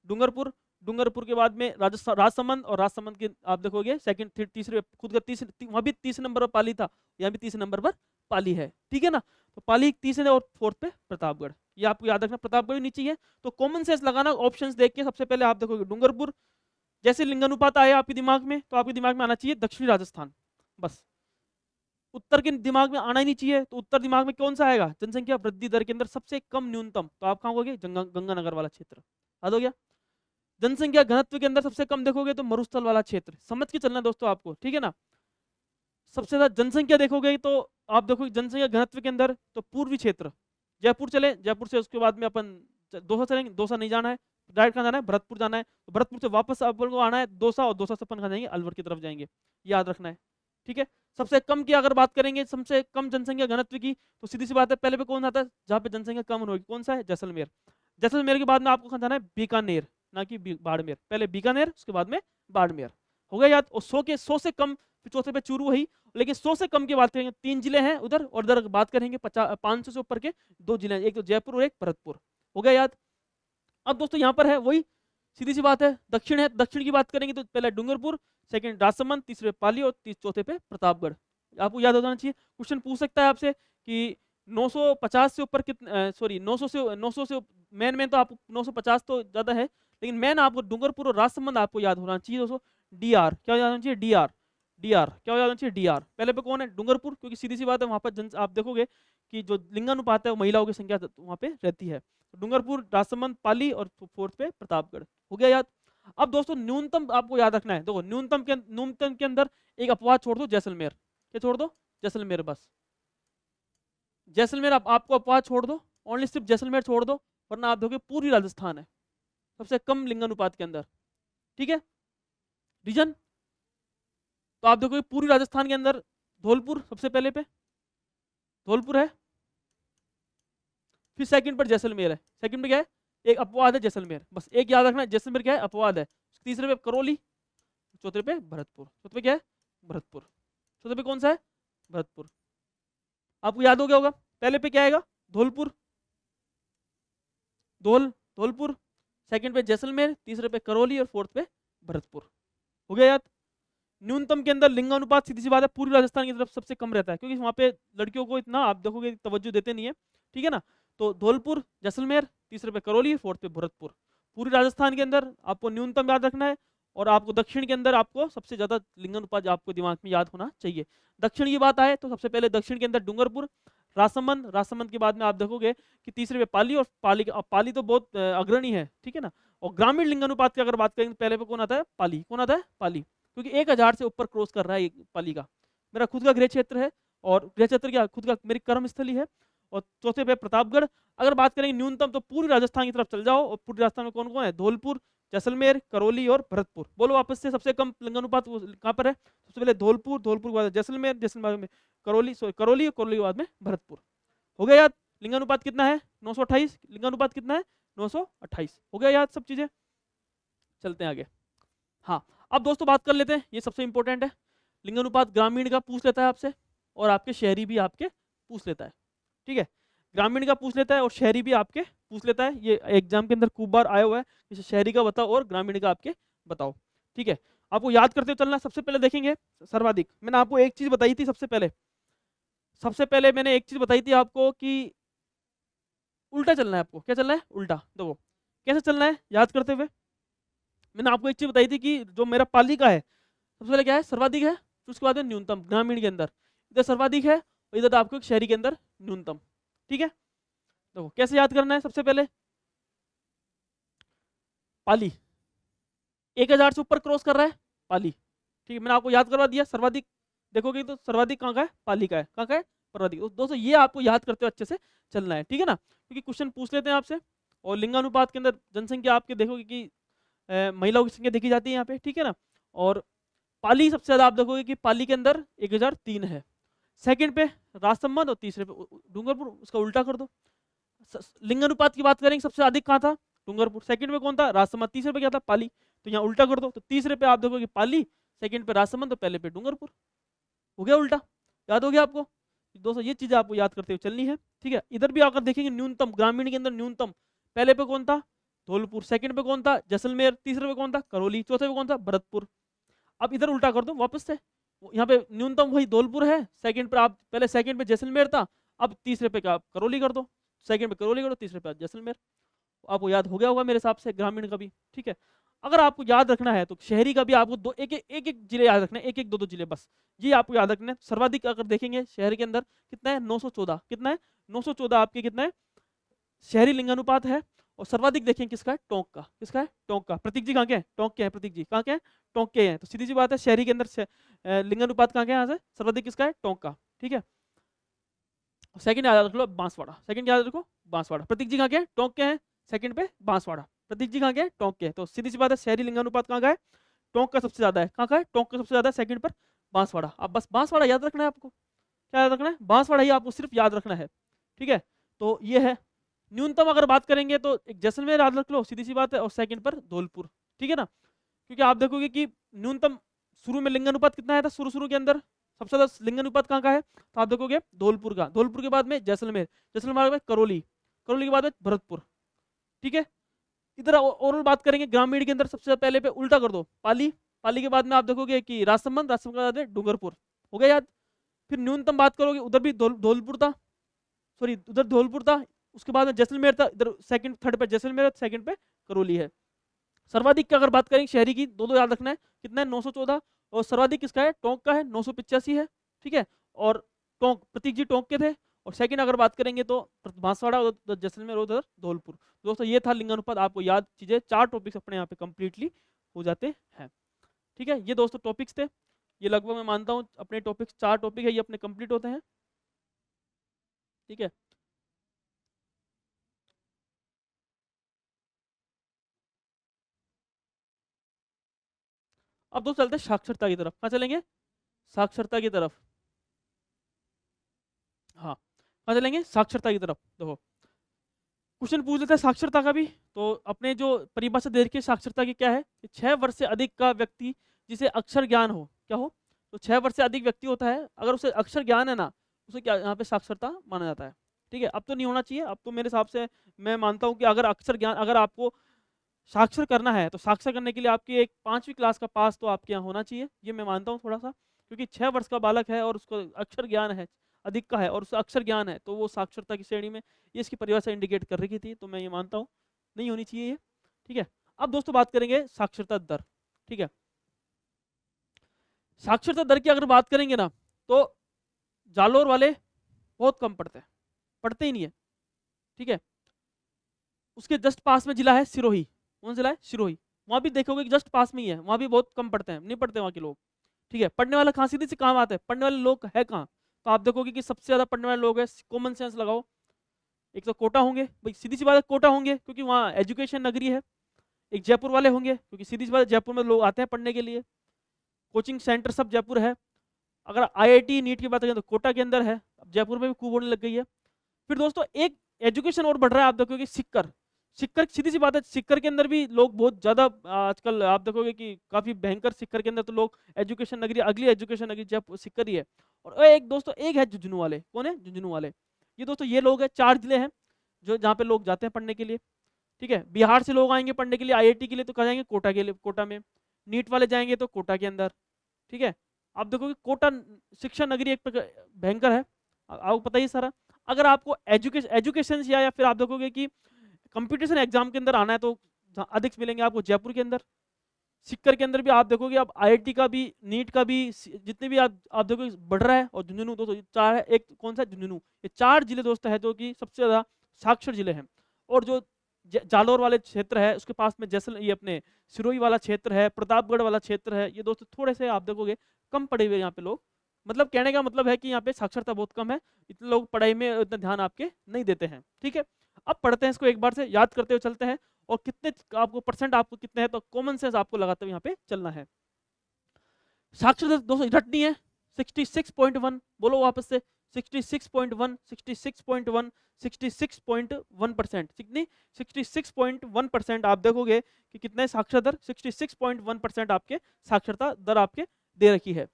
डूंगरपुर, डूंगरपुर के बाद में राजसमंद, और राजसमंद के आप देखोगे सेकंड, तीसरे खुद का वहाँ भी तीसरे नंबर पर पाली था, यहाँ भी तीसरे नंबर पर पाली है, ठीक है ना। तो पाली तीसरे और फोर्थ पे प्रतापगढ़। ये आपको याद रखना, प्रतापगढ़ नीचे है। तो कॉमन सेंस लगाना, ऑप्शंस देख के सबसे पहले आप देखोगे डूंगरपुर। जैसे लिंगानुपात आया आपके दिमाग में, तो आपके दिमाग में आना चाहिए दक्षिणी राजस्थान, बस। उत्तर के दिमाग में आना ही नहीं चाहिए। तो उत्तर दिमाग में कौन सा आएगा? जनसंख्या वृद्धि दर के अंदर सबसे कम न्यूनतम, तो आप कहाँ होगे? गंगानगर वाला क्षेत्र। याद हो गया? जनसंख्या घनत्व के अंदर सबसे कम देखोगे तो मरुस्थल वाला क्षेत्र। समझ के चलना दोस्तों आपको, ठीक है ना। सबसे ज्यादा जनसंख्या देखोगे तो आप देखोगे जनसंख्या घनत्व के अंदर तो पूर्वी क्षेत्र। जयपुर चले, जयपुर से उसके बाद में अपन दौसा चलेंगे, दौसा नहीं जाना है, डायरेक्ट कहाँ जाना है, भरतपुर जाना है। तो भरतपुर से वापस अपन को आना है दौसा, और दौसा से अपन कहाँ जाएंगे, अलवर की तरफ जाएंगे, याद रखना है। ठीक है, सबसे कम की अगर बात करेंगे, सबसे कम जनसंख्या घनत्व की, तो सीधी सी बात है पहले पे कौन आता है जहाँ पे जनसंख्या कम होगी, कौन सा है, जैसलमेर। जैसलमेर के बाद में आपको कहाँ जाना है, बीकानेर, ना कि बाड़मेर, पहले बीकानेर उसके बाद में बाड़मेर, हो गया याद। और 100 से कम, फिर चौथे पे चूरू वही, लेकिन 100 से कम की बात करेंगे 3 जिले हैं उधर, और उधर बात करेंगे 500 से ऊपर के 2 जिले हैं, एक तो जयपुर और एक भरतपुर, हो गया याद। अब दोस्तों यहाँ पर है वही सीधी सी बात है, दक्षिण है, दक्षिण की बात करेंगे तो पहले डूंगरपुर, सेकंड राजसमंद, तीसरे पाली, और चौथे पे प्रतापगढ़। आपको याद हो जाना चाहिए। क्वेश्चन पूछ सकता है आपसे कि 950 से ऊपर कितने, सॉरी 900 से मेन तो आपको 950 तो ज्यादा है, लेकिन मेन आपको डूंगरपुर और राजसमंद आपको याद होना चाहिए दोस्तों। डीआर क्या याद होना चाहिए, डीआर, डीआर क्या याद होना चाहिए, डीआर। पहले पे कौन है, डूंगरपुर, क्योंकि सीधी सी बात है वहां पर आप देखोगे कि जो लिंगानुपात है वो महिलाओं की संख्या वहां पे रहती है। डूंगरपुर, राजसमंद, पाली, और फोर्थ पे प्रतापगढ़, हो गया याद। अब दोस्तों न्यूनतम आपको याद रखना है, देखो न्यूनतम के अंदर एक अपवाद छोड़ दो, जैसलमेर, क्या छोड़ दो, जैसलमेर, बस जैसलमेर आपको अपवाद छोड़ दो, ओनली सिर्फ जैसलमेर छोड़ दो, वरना आप देखोगे पूरी राजस्थान है सबसे कम लिंगानुपात के अंदर। ठीक है, रीजन तो आप देखोगे पूरी राजस्थान के अंदर धौलपुर सबसे पहले पे, धौलपुर है, फिर सेकंड पर जैसलमेर है, सेकंड पे क्या है, एक अपवाद है जैसलमेर, बस एक याद रखना है, जैसलमेर क्या है, अपवाद है। तीसरे पे करौली, चौथे पे भरतपुर, चौथे पे क्या है, भरतपुर, चौथे पे कौन सा है, भरतपुर। आपको याद हो गया होगा, पहले पे क्या आएगा, धौलपुर, धौलपुर, सेकंड पे जैसलमेर, तीसरे पे करौली, और फोर्थ पे भरतपुर, हो गया याद। न्यूनतम के अंदर लिंगानुपात सीधी सी बात है पूरी राजस्थान की तरफ सबसे कम रहता है, क्योंकि वहां पे लड़कियों को इतना आप देखोगे तवज्जो देते नहीं है, ठीक है ना। तो धौलपुर, जैसलमेर, तीसरे पे करौली, फोर्थ पे भरतपुर, पूरी राजस्थान के अंदर आपको न्यूनतम याद रखना है। और आपको दक्षिण के अंदर आपको सबसे ज्यादा लिंगानुपात आपको दिमाग में याद होना चाहिए। दक्षिण की बात आए तो सबसे पहले दक्षिण के अंदर डूंगरपुर, राजसमंद, राजसमंद के बाद में आप देखोगे कि तीसरे पे पाली, और पाली तो बहुत अग्रणी है, ठीक है ना। और ग्रामीण लिंगानुपात की अगर बात करें तो पहले पे कौन आता है, पाली, कौन आता है, पाली, क्योंकि 1000 से ऊपर क्रॉस कर रहा है पाली का, मेरा खुद का गृह क्षेत्र है, और गृह क्षेत्र क्या खुद का मेरी कर्म स्थली है। और चौथे पे प्रतापगढ़। अगर बात करेंगे न्यूनतम तो पूरी राजस्थान की तरफ चल जाओ, और पूरी राजस्थान में कौन कौन है, धौलपुर, जैसलमेर, करौली और भरतपुर। बोलो वापस से, सबसे कम लिंगानुपात कहाँ पर है, सबसे पहले धौलपुर, धौलपुर के बाद जैसलमेर, जैसलमेर में करौली, करौली, और करौली के बाद में भरतपुर, हो गया याद। लिंगानुपात कितना है, 928, लिंगानुपात कितना है, 928, हो गया याद सब चीजें। चलते हैं आगे। हाँ, अब दोस्तों बात कर लेते हैं, ये सबसे इंपॉर्टेंट है, लिंगानुपात ग्रामीण का पूछ लेता है आपसे, और आपके शहरी भी आपके पूछ लेता है, ठीक है। ग्रामीण का पूछ लेता है और शहरी भी आपके पूछ लेता है, ये एग्जाम के अंदर खूब बार आया हुआ है, जैसे शहरी का बताओ और ग्रामीण का आपके बताओ, ठीक है। आपको याद करते हुए चलना। सबसे पहले देखेंगे सर्वाधिक, मैंने आपको एक चीज बताई थी सबसे पहले मैंने एक चीज बताई थी आपको कि उल्टा चलना है आपको, क्या चलना है, उल्टा। देखो कैसे चलना है, याद करते हुए, मैंने आपको एक चीज बताई थी कि जो मेरा पाली का है सबसे पहले क्या है, सर्वाधिक है, फिर उसके बाद में न्यूनतम ग्रामीण के अंदर, इधर सर्वाधिक है और इधर आपको शहरी के अंदर न्यूनतम, ठीक है। देखो कैसे याद करना है, सबसे पहले पाली 1000 से ऊपर क्रॉस कर रहा है, पाली, ठीक है, मैंने आपको याद करवा दिया। सर्वाधिक देखोगे तो सर्वाधिक कहाँ का है, पाली का है, कहाँ का है, सर्वाधिक। दोस्तों ये आपको याद करते हुए अच्छे से चलना है, ठीक है ना, क्योंकि क्वेश्चन पूछ लेते हैं आपसे। और लिंगानुपात के अंदर जनसंख्या आपके देखोगे कि महिलाओं की संख्या देखी जाती है यहाँ पे, ठीक है ना। और पाली सबसे ज्यादा आप देखोगे कि पाली के अंदर 1003 है, सेकंड पे राजसमंद, और तीसरे पे डूंगरपुर, उसका उल्टा कर दो। लिंगानुपात की बात करेंगे सबसे अधिक कहाँ था, डूंगरपुर, सेकंड पे कौन था, राजसमंद, तीसरे पे क्या था, पाली, तो यहाँ उल्टा कर दो, तो तीसरे पे आप देखोगे पाली, सेकंड पे राजसमंद, तो पहले पे डूंगरपुर, हो गया उल्टा। याद हो गया आपको दोस्तों, ये चीजें आपको याद करते हुए चलनी है, ठीक है। इधर भी आकर देखेंगे न्यूनतम, ग्रामीण के अंदर न्यूनतम, पहले पे कौन था, धौलपुर, सेकंड पे कौन था, जैसलमेर, तीसरे पे कौन था, करौली, चौथे पे कौन था, भरतपुर। अब इधर उल्टा कर दो वापस से, यहाँ पे न्यूनतम वही धौलपुर है, सेकंड पे आप पहले सेकंड पे जैसलमेर था, अब तीसरे पे क्या करौली कर दो, सेकंड पे करौली करो, तीसरे पे जैसलमेर। आपको याद हो गया होगा मेरे हिसाब से ग्रामीण का भी, ठीक है। अगर आपको याद रखना है तो शहरी का भी आपको दो एक जिले याद रखना है, एक दो जिले बस, ये आपको याद रखना है। सर्वाधिक अगर देखेंगे शहर के अंदर कितना है, 914, कितना है, 914 आपके कितना है शहरी लिंगानुपात है। और सर्वाधिक देखें किसका है, टोंक का, किसका है, टोंक का। प्रतीक जी कहाँ के हैं, टोंक के हैं, प्रतीक जी कहाँ के हैं, टोंक के हैं। तो सीधी सी बात है शहरी के अंदर लिंगानुपात कहाँ के यहाँ से सर्वाधिक किसका है, टोंक का, ठीक है। सेकंड याद रख लो बांसवाड़ा, सेकंड याद रखो बांसवाड़ा। प्रतीक जी कहाँ के हैं, टोंक के हैं, सेकंड पे बांसवाड़ा, प्रतीक जी कहाँ के हैं? टोंक के। तो सीधी सी बात है, शहरी लिंगानुपात कहाँ का है? टोंक का सबसे ज्यादा है। कहाँ का है? टोंक का सबसे ज्यादा है। सेकंड पर बांसवाड़ा। अब बस बांसवाड़ा याद रखना है आपको। क्या याद रखना है? बांसवाड़ा ही आपको सिर्फ याद रखना है। ठीक है, तो ये है। न्यूनतम अगर बात करेंगे तो एक जैसलमेर याद रख लो, सीधी सी बात है, और सेकंड पर धौलपुर। ठीक है ना, क्योंकि आप देखोगे कि न्यूनतम शुरू में लिंगानुपात कितना आया था, शुरू शुरू के अंदर सबसे ज्यादा लिंगानुपात कहाँ का है? तो आप देखोगे धौलपुर का। धौलपुर के बाद में जैसलमेर, जैसलमेर के बाद करौली, करौली के बाद में भरतपुर। ठीक है, इधर ओवरऑल बात करेंगे ग्रामीण के अंदर सबसे पहले पे उल्टा कर दो, पाली। पाली के बाद में आप देखोगे कि राजसमंद, राजसमंद के बाद में डूंगरपुर। हो गया याद। फिर न्यूनतम बात करोगे, उधर भी धौलपुर था, सॉरी उधर धौलपुर था, उसके बाद में जैसलमेर था, इधर सेकंड थर्ड पे जैसलमेर, सेकंड पे करौली है। सर्वाधिक की अगर बात करें शहरी की, दो दो याद रखना है, कितना है? 914। और सर्वाधिक किसका है? टोंक का है, 985 है। ठीक है, और टोंक, प्रतीक जी टोंक के थे। और सेकंड अगर बात करेंगे तो बांसवाड़ा, उधर जैसलमेर, उधर धौलपुर। दोस्तों ये था लिंगानुपात, आपको याद चीजें, 4 टॉपिक्स अपने यहाँ पे कंप्लीटली हो जाते हैं। ठीक है, ये दोस्तों टॉपिक्स थे। ये लगभग मैं मानता हूँ अपने टॉपिक्स, 4 टॉपिक है, ये अपने कंप्लीट होते हैं। ठीक है, अब दोस्त चलते हैं साक्षरता की तरफ। कहाँ चलेंगे? साक्षरता की तरफ। हाँ, कहाँ चलेंगे? साक्षरता की तरफ। देखो क्वेश्चन पूछ लेते हैं साक्षरता का भी। तो अपने जो परिभाषा दे रखी है साक्षरता की, क्या है? 6 वर्ष से अधिक का व्यक्ति जिसे अक्षर ज्ञान हो, क्या हो? तो 6 वर्ष से अधिक व्यक्ति होता है, अगर उसे अक्षर ज्ञान है ना, उसे क्या यहाँ पे साक्षरता माना जाता है। ठीक है, अब तो नहीं होना चाहिए, अब तो मेरे हिसाब से मैं मानता हूँ कि अगर अक्षर ज्ञान, अगर आपको साक्षर करना है तो साक्षर करने के लिए आपकी एक 5वीं क्लास का पास तो आपके यहाँ होना चाहिए, ये मैं मानता हूँ थोड़ा सा। क्योंकि 6 वर्ष का बालक है और उसको अक्षर ज्ञान है, अधिक का है, और उसका अक्षर ज्ञान है, तो वो साक्षरता की श्रेणी में, ये इसकी परिभाषा इंडिकेट कर रही थी, तो मैं ये मानता हूँ नहीं होनी चाहिए ये। ठीक है, अब दोस्तों बात करेंगे साक्षरता दर। ठीक है, साक्षरता दर की अगर बात करेंगे ना, तो जालोर वाले बहुत कम पढ़ते हैं, पढ़ते ही नहीं है। ठीक है, उसके जस्ट पास में जिला है सिरोही। कौन जिला है? सिरोही। वहाँ भी देखोगे कि जस्ट पास में ही है, वहाँ भी बहुत कम पढ़ते हैं, नहीं पढ़ते वहाँ के लोग। ठीक है, पढ़ने वाला कहाँ, सीधी सी कहाँ बात है, पढ़ने वाले लोग है कहाँ? तो आप देखोगे कि सबसे ज्यादा पढ़ने वाले लोग है, कॉमन सेंस लगाओ, एक तो कोटा होंगे भाई, सीधी सी बात है कोटा होंगे क्योंकि वहाँ एजुकेशन नगरी है। एक जयपुर वाले होंगे क्योंकि सीधी सी बात है जयपुर में लोग आते हैं पढ़ने के लिए, कोचिंग सेंटर सब जयपुर है। अगर आईआईटी नीट की बात करें तो कोटा के अंदर है, अब जयपुर में भी खूब होने लग गई है। फिर दोस्तों एक एजुकेशन और बढ़ रहा है, आप देखोगे सिक्कर। सिक्कर, सीधी सी बात है, सिक्कर के अंदर भी लोग बहुत ज्यादा, आजकल आप देखोगे कि काफी भयंकर सिक्कर के अंदर तो लोग, एजुकेशन नगरी, अगली एजुकेशन नगरी जब सिक्कर ही है। और एक दोस्तों एक है झुंझुनू वाले। कौन है? झुंझुनू वाले। ये दोस्तों ये लोग है, 4 जिले हैं जो जहाँ पे लोग जाते हैं पढ़ने के लिए। ठीक है, बिहार से लोग आएंगे पढ़ने के लिए आईआईटी के लिए, तो कहाँ जाएंगे? कोटा के लिए, कोटा में। नीट वाले जाएंगे तो कोटा के अंदर। ठीक है, आप देखोगे कोटा शिक्षा नगरी एक भयंकर है, आपको पता ही सारा। अगर आपको एजुकेशन या फिर आप देखोगे कि कंपटीशन एग्जाम के अंदर आना है, तो अधिक मिलेंगे आपको जयपुर के अंदर। सिक्कर के अंदर भी आप देखोगे, आप आईआईटी का भी, नीट का भी, जितने भी आप देखोगे बढ़ रहा है। और झुंझुनू दोस्तों 4 है, एक कौन सा? झुंझुनू। ये 4 जिले दोस्तों है जो कि सबसे ज्यादा साक्षर जिले हैं। और जो जालोर वाले क्षेत्र है उसके पास में ये अपने सिरोही वाला क्षेत्र है, प्रतापगढ़ वाला क्षेत्र है, ये दोस्तों थोड़े से आप देखोगे कम पढ़े हुए यहाँ पे लोग। मतलब कहने का मतलब है कि यहाँ पे साक्षरता बहुत कम है, इतने लोग पढ़ाई में इतना ध्यान आपके नहीं देते हैं। ठीक है, अब पढ़ते हैं इसको एक बार से, याद करते हुए चलते हैं। और कितने आपको परसेंट, आपको कितने हैं, तो कॉमन सेंस आपको लगाते हुए यहाँ पे चलना है। साक्षरता दोस्तों घटनी है 66.1, बोलो वापस से, 66.1, 66.1, 66.1%। कितनी? 66.1% आप देखोगे कि कितने साक्षर दर, 66.1% आपके साक्षरता दर आपके दे रखी है।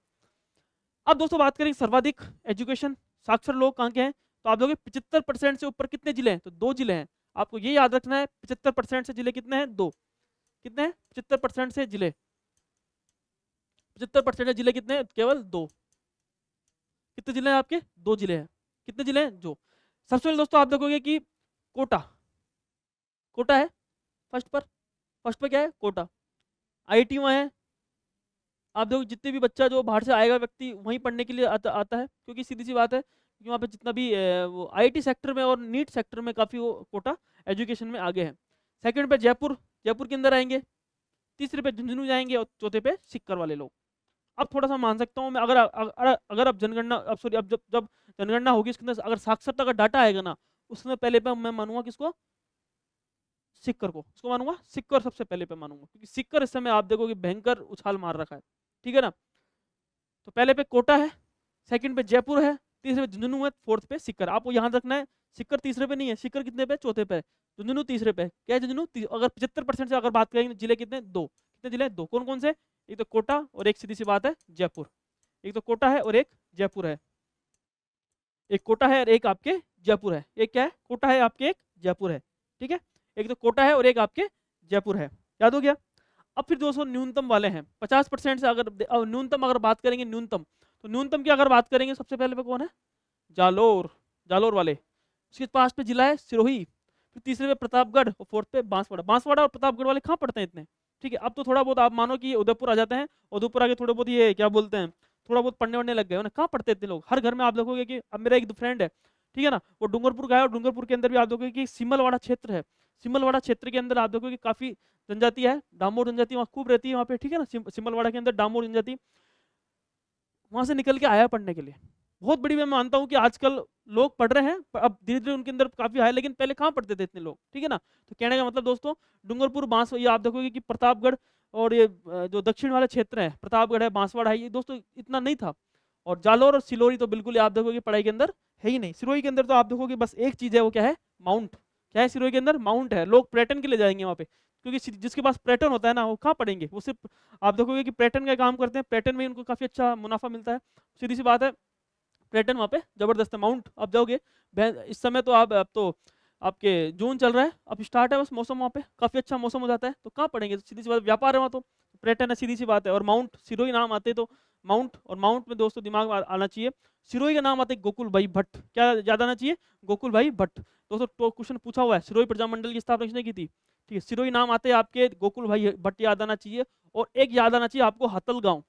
अब दोस्तों बात करें सर्वाधिक एजुकेशन साक्षर लोग कहाँ के हैं, तो आप देखोगे 75% से ऊपर कितने जिले हैं, तो 2 जिले हैं। आपको ये याद रखना है, 75% से जिले कितने हैं? 2। कितने हैं? 75% से जिले, 75% से जिले कितने हैं? केवल 2। कितने जिले हैं आपके? 2 जिले हैं। कितने जिले हैं? जो सबसे पहले दोस्तों आप देखोगे कि कोटा, कोटा है फर्स्ट पर, फर्स्ट पे क्या है? कोटा। आईआईटी वहाँ है। आप देखो जितने भी बच्चा जो बाहर से आएगा व्यक्ति वहीं पढ़ने के लिए आता है, क्योंकि सीधी सी बात है कि वहाँ पे जितना भी वो आईआईटी सेक्टर में और नीट सेक्टर में काफ़ी वो कोटा एजुकेशन में आगे है। सेकंड पे जयपुर, जयपुर के अंदर आएंगे। तीसरे पे झुंझुनू जाएंगे और चौथे पे सिक्कर वाले लोग। अब थोड़ा सा मान सकता हूँ मैं, अगर अब जनगणना, अब सॉरी, अब जब जब जनगणना होगी इसके अंदर अगर साक्षरता का डाटा आएगा ना, उसमें पहले पे मैं मानूंगा किसको? सिक्कर को, उसको मानूंगा सिक्कर, सबसे पहले पे मानूंगा क्योंकि सिक्कर इस समय आप देखोगे भयंकर उछाल मार रखा है, ठीक है ना। तो पहले पे कोटा है, सेकंड पे जयपुर है, तीसरे पे झुंझुनू है, फोर्थ पे सिक्कर। आपको यहाँ रखना है, सिक्कर तीसरे पे नहीं है, सिक्कर कितने पे, चौथे पे, झुंझुनू तीसरे पे। क्या है झुंझुनू? अगर 75% से अगर बात करेंगे जिले कितने, दो, कितने जिले, दो। कौन कौन से? एक तो कोटा और एक सीधी सी बात है जयपुर। एक तो कोटा है और एक जयपुर है, एक कोटा है और एक आपके जयपुर है। एक क्या है? कोटा है आपके, एक जयपुर है, ठीक है। एक तो कोटा है और एक आपके जयपुर है, याद हो गया। अब फिर दोस्तों न्यूनतम वाले हैं 50% से, अगर न्यूनतम अगर बात करेंगे न्यूनतम, तो न्यूनतम की अगर बात करेंगे सबसे पहले पे कौन है? जालोर, जालोर वाले। उसके पास पे जिला है सिरोही, फिर तीसरे पे प्रतापगढ़ और फोर्थ पे बांसवाड़ा। बांसवाड़ा और प्रतापगढ़ वाले कहाँ पड़ते हैं इतने, ठीक है। अब तो थोड़ा बहुत आप मानो कि उदयपुर आ जाते हैं, उदयपुर आगे थोड़े बहुत ये क्या बोलते हैं, थोड़ा बहुत पढ़ने वढ़ने लग गए उन्हें। कहाँ पढ़ते इतने लोग? हर घर में आप देखोगे कि, अब मेरा एक फ्रेंड है, ठीक है ना, वो डूंगरपुर का है, और डूंगरपुर के अंदर भी आप देखोगे कि सिमलवाड़ा क्षेत्र है। सिमलवाड़ा क्षेत्र के अंदर आप देखोगे काफी जनजाति है, डामोर जनजाति वहाँ खूब रहती है वहाँ पे, ठीक है ना। सिमलवाड़ा के अंदर डामोर जनजाति वहां से निकल के आया पढ़ने के लिए। बहुत बड़ी मैं मानता हूँ कि आजकल लोग पढ़ रहे हैं, अब धीरे धीरे उनके अंदर काफी आया, लेकिन पहले कहाँ पढ़ते थे इतने लोग, ठीक है ना। तो कहने का मतलब दोस्तों, डूंगरपुर, बांस, ये आप देखोगे कि प्रतापगढ़ और ये जो दक्षिण वाले क्षेत्र है, प्रतापगढ़ है, बांसवाड़ा है, ये दोस्तों इतना नहीं था। और जालौर और सिलोरी तो बिल्कुल आप देखोगे पढ़ाई के अंदर है ही नहीं। सिरोही के अंदर तो आप देखोगे बस एक चीज है, वो क्या है? माउंट। क्या है सिरोही के अंदर? माउंट है। लोग पर्यटन के लिए जाएंगे वहाँ पे, क्योंकि जिसके पास पर्यटन होता है ना, वो कहाँ पढ़ेंगे, वो सिर्फ आप देखोगे कि पर्यटन का काम करते हैं, पर्यटन में उनको काफी अच्छा मुनाफा मिलता है। सीधी सी बात है, पर्यटन वहाँ पे जबरदस्त है। माउंट आप जाओगे, इस समय तो आप, अब तो आपके जून चल रहा है, अब स्टार्ट है बस मौसम, वहाँ पे काफी अच्छा मौसम हो जाता है, तो कहाँ पढ़ेंगे? तो सीधी सी बात, व्यापार है वहाँ, तो पर्यटन है, सीधी सी बात है। और माउंट, सिरोही नाम आते तो माउंट, और माउंट में दोस्तों दिमाग में आना चाहिए, सिरोही का नाम आते गोकुल भाई भट्ट। क्या याद आना चाहिए? गोकुल भाई भट्ट। दोस्तों तो क्वेश्चन पूछा हुआ है, सिरोही प्रजामंडल की स्थापना किसने की थी, ठीक है। सिरोही नाम आते आपके गोकुल भाई भट्ट याद आना चाहिए। और एक याद आना चाहिए आपको, हतल गाँव।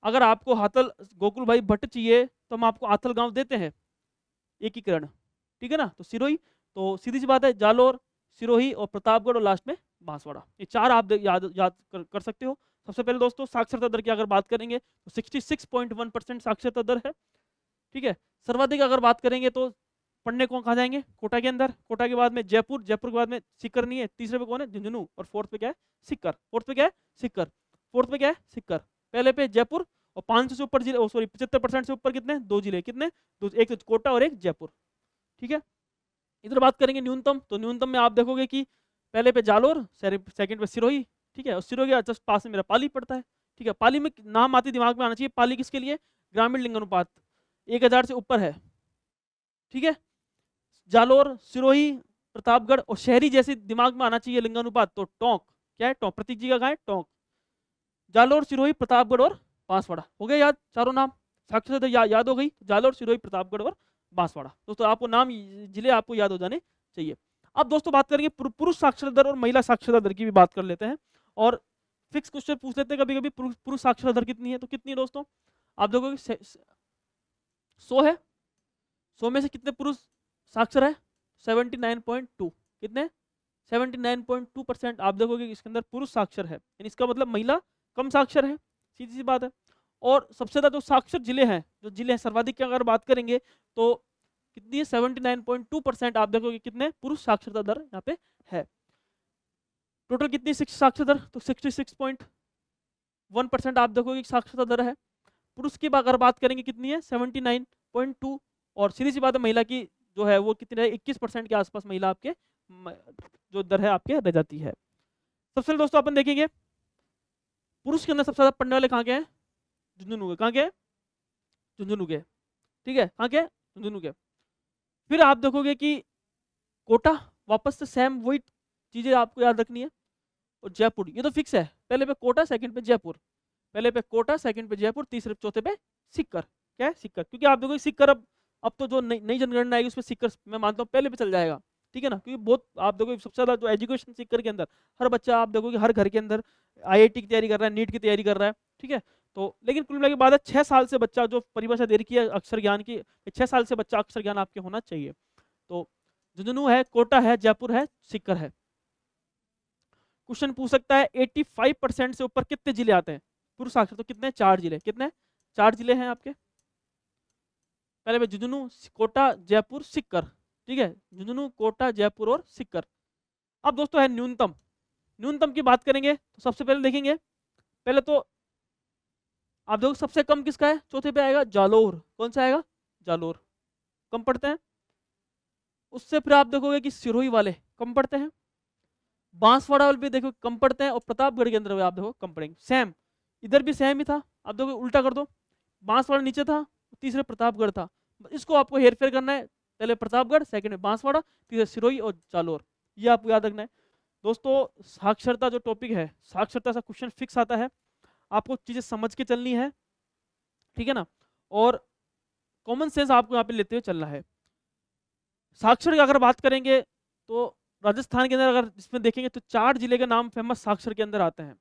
अगर आपको हाथल गोकुल भाई भट्ट चाहिए तो हम आपको आथल गांव देते हैं, एकीकरण, ठीक है ना। तो सिरोही, तो सीधी सी बात है, जालोर, सिरोही और प्रतापगढ़ और लास्ट में बांसवाड़ा, ये चार आप याद कर सकते हो। सबसे पहले दोस्तों साक्षरता दर की अगर बात करेंगे तो 66.1% साक्षरता दर है, ठीक है। सर्वाधिक अगर बात करेंगे तो पढ़ने को कहाँ जाएंगे? कोटा के अंदर। कोटा के बाद में जयपुर, जयपुर के बाद में सिक्कर नहीं है, तीसरे पे कौन है? झुंझुनू, और फोर्थ पे क्या है? सिक्कर। फोर्थ पे क्या है? सिक्कर। फोर्थ पे क्या है? सिक्कर। पहले पे जयपुर, और 500 से ऊपर जिले, सॉरी 75% से ऊपर कितने? दो जिले। कितने? दो, एक तो कोटा और एक जयपुर, ठीक है। इधर बात करेंगे न्यूनतम, तो न्यूनतम में आप देखोगे कि पहले पे जालोर, सेकंड पे सिरोही, ठीक है। और सिरोही के जस्ट पास में मेरा पाली पड़ता है, ठीक है। पाली में नाम आती दिमाग में आना चाहिए, पाली किसके लिए? ग्रामीण लिंगानुपात 1000 से ऊपर है, ठीक है। जालोर, सिरोही, प्रतापगढ़ और शहरी जैसे दिमाग में आना चाहिए लिंगानुपात, तो टोंक। क्या है? टोंक। प्रतीक जी का कहाँ है? टोंक। जालोर, सिरोही, प्रतापगढ़ और बांसवाड़ा, हो गया याद चारों नाम। साक्षरता याद हो गई, जालोर, सिरोही, प्रतापगढ़ और बांसवाड़ा। दोस्तों आपको नाम, जिले आपको याद हो जाने चाहिए। अब दोस्तों बात करेंगे पुरुष साक्षरता दर और महिला साक्षरता दर की भी बात कर लेते हैं, और फिक्स क्वेश्चन पूछ लेते हैं कभी कभी, पुरुष साक्षरता दर कितनी है? तो कितनी है दोस्तों? आप देखोगे 100 है, 100 में से कितने पुरुष साक्षर है? 79.2। कितने? 79.2% आप देखोगे इसके अंदर पुरुष साक्षर है, यानी इसका मतलब महिला कम साक्षर है, सीधी सी बात है। और सबसे ज्यादा जो साक्षर जिले हैं, जो जिले हैं सर्वाधिक की अगर बात करेंगे तो कितनी है? 79.2% आप देखोगे कितने पुरुष साक्षरता दर यहाँ पे है। टोटल कितनी साक्षरता दर? तो 66.1% आप देखोगे साक्षरता दर है। पुरुष की अगर बात करेंगे कितनी है? 79.2। और सीधी सी बात है, महिला की जो है वो कितनी है? 21% के आसपास महिला आपके जो दर है आपके रह जाती है। सबसे पहले दोस्तों अपन देखेंगे पुरुष के अंदर सबसे ज्यादा पढ़ने वाले कहाँ के हैं? झुंझुनू के। कहाँ के? झुंझुनू के, ठीक है। कहाँ के? झुंझुनू के। फिर आप देखोगे कि कोटा, वापस से सेम वही चीजें आपको याद रखनी है। और जयपुर, ये तो फिक्स है, पहले पे कोटा, सेकंड पे जयपुर। पहले पे कोटा, सेकंड पे जयपुर, तीसरे चौथे पे सिक्कर। क्या है? सिक्कर। क्योंकि आप देखोगे सिक्कर अब तो जो नई जनगणना आएगी उसमें सिक्कर मैं मानता हूँ पहले पे चल जाएगा, ठीक है ना। क्योंकि बहुत आप देखोगे सबसे ज्यादा जो एजुकेशन सिक्कर के अंदर, हर बच्चा आप देखोगे हर घर के अंदर आईआईटी की तैयारी कर रहा है, नीट की तैयारी कर रहा है, ठीक है। तो लेकिन कुल मिला के बाद 6 साल से बच्चा, जो परिभाषा दे रखी है अक्षर ज्ञान की, 6 साल से बच्चा अक्षर ज्ञान आपके होना चाहिए। तो झुंझुनू है, कोटा है, जयपुर है, सिक्कर है। क्वेश्चन पूछ सकता है 85% से ऊपर कितने जिले आते हैं पुरुष साक्षर? तो कितने? 4 जिले। कितने? 4 जिले हैं आपके। पहले झुंझुनू, कोटा, जयपुर, सिक्कर, ठीक है। झुंझुनू, कोटा, जयपुर और सिक्कर। अब दोस्तों है न्यूनतम। न्यूनतम की बात करेंगे तो सबसे पहले देखेंगे, पहले तो आप देखो सबसे कम किसका है, चौथे पे आएगा जालोर। कौन सा आएगा, जालोर। कम पढ़ते हैं। उससे फिर आप देखोगे कि सिरोही वाले कम पढ़ते हैं, बांसवाड़ा वाले भी देखो कम पढ़ते हैं, और प्रतापगढ़ के अंदर भी आप देखो कम पढ़ेंगे। सेम इधर भी सेम ही था, आप देखो उल्टा कर दो, बांसवाड़ा नीचे था, तीसरे प्रतापगढ़ था। इसको आपको हेरफेर करना है, पहले प्रतापगढ़, सेकंड में बांसवाड़ा, तीसरे सिरोही और जालोर, ये आपको याद रखना है। दोस्तों साक्षरता जो टॉपिक है, साक्षरता से क्वेश्चन फिक्स आता है, आपको चीजें समझ के चलनी है, ठीक है ना, और कॉमन सेंस आपको यहाँ पे लेते हुए चलना है। साक्षर की अगर बात करेंगे तो राजस्थान के अंदर अगर इसमें देखेंगे तो 4 जिले के नाम फेमस साक्षर के अंदर आते हैं।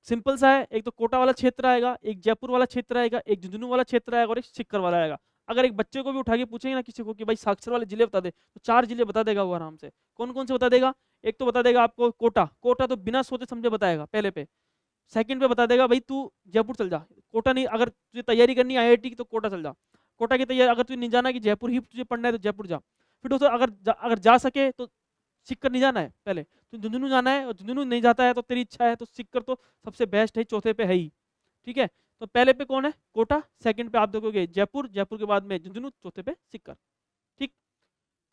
सिंपल सा है, एक तो कोटा वाला क्षेत्र आएगा, एक जयपुर वाला क्षेत्र आएगा, एक झुंझुनू वाला क्षेत्र आएगा और एक सीकर वाला आएगा। अगर एक बच्चे को भी उठा के पूछेंगे ना किसी को कि भाई साक्षर वाले जिले बता दे, तो 4 जिले बता देगा वो आराम से। कौन कौन से बता देगा, एक तो बता देगा आपको कोटा, कोटा तो बिना सोचे समझे बताएगा पहले पे। सेकंड पे बता देगा भाई तू जयपुर चल जा, कोटा नहीं, अगर तुझे तैयारी करनी है आईआईटी की तो कोटा चल जा, कोटा की तैयारी, अगर तुझे नहीं जाना कि जयपुर ही तुझे पढ़ना है तो जयपुर जा। फिर दोस्तों अगर जा सके तो सीकर नहीं जाना है, पहले तो झुंझुनू जाना है, और झुंझुनू नहीं जाता है तो तेरी इच्छा है तो सीकर तो सबसे बेस्ट है, चौथे पे है ही, ठीक है। तो पहले पे कौन है, कोटा, सेकंड पे आप देखोगे जयपुर, जयपुर के बाद में झुंझुनू, चौथे पे सीकर, ठीक।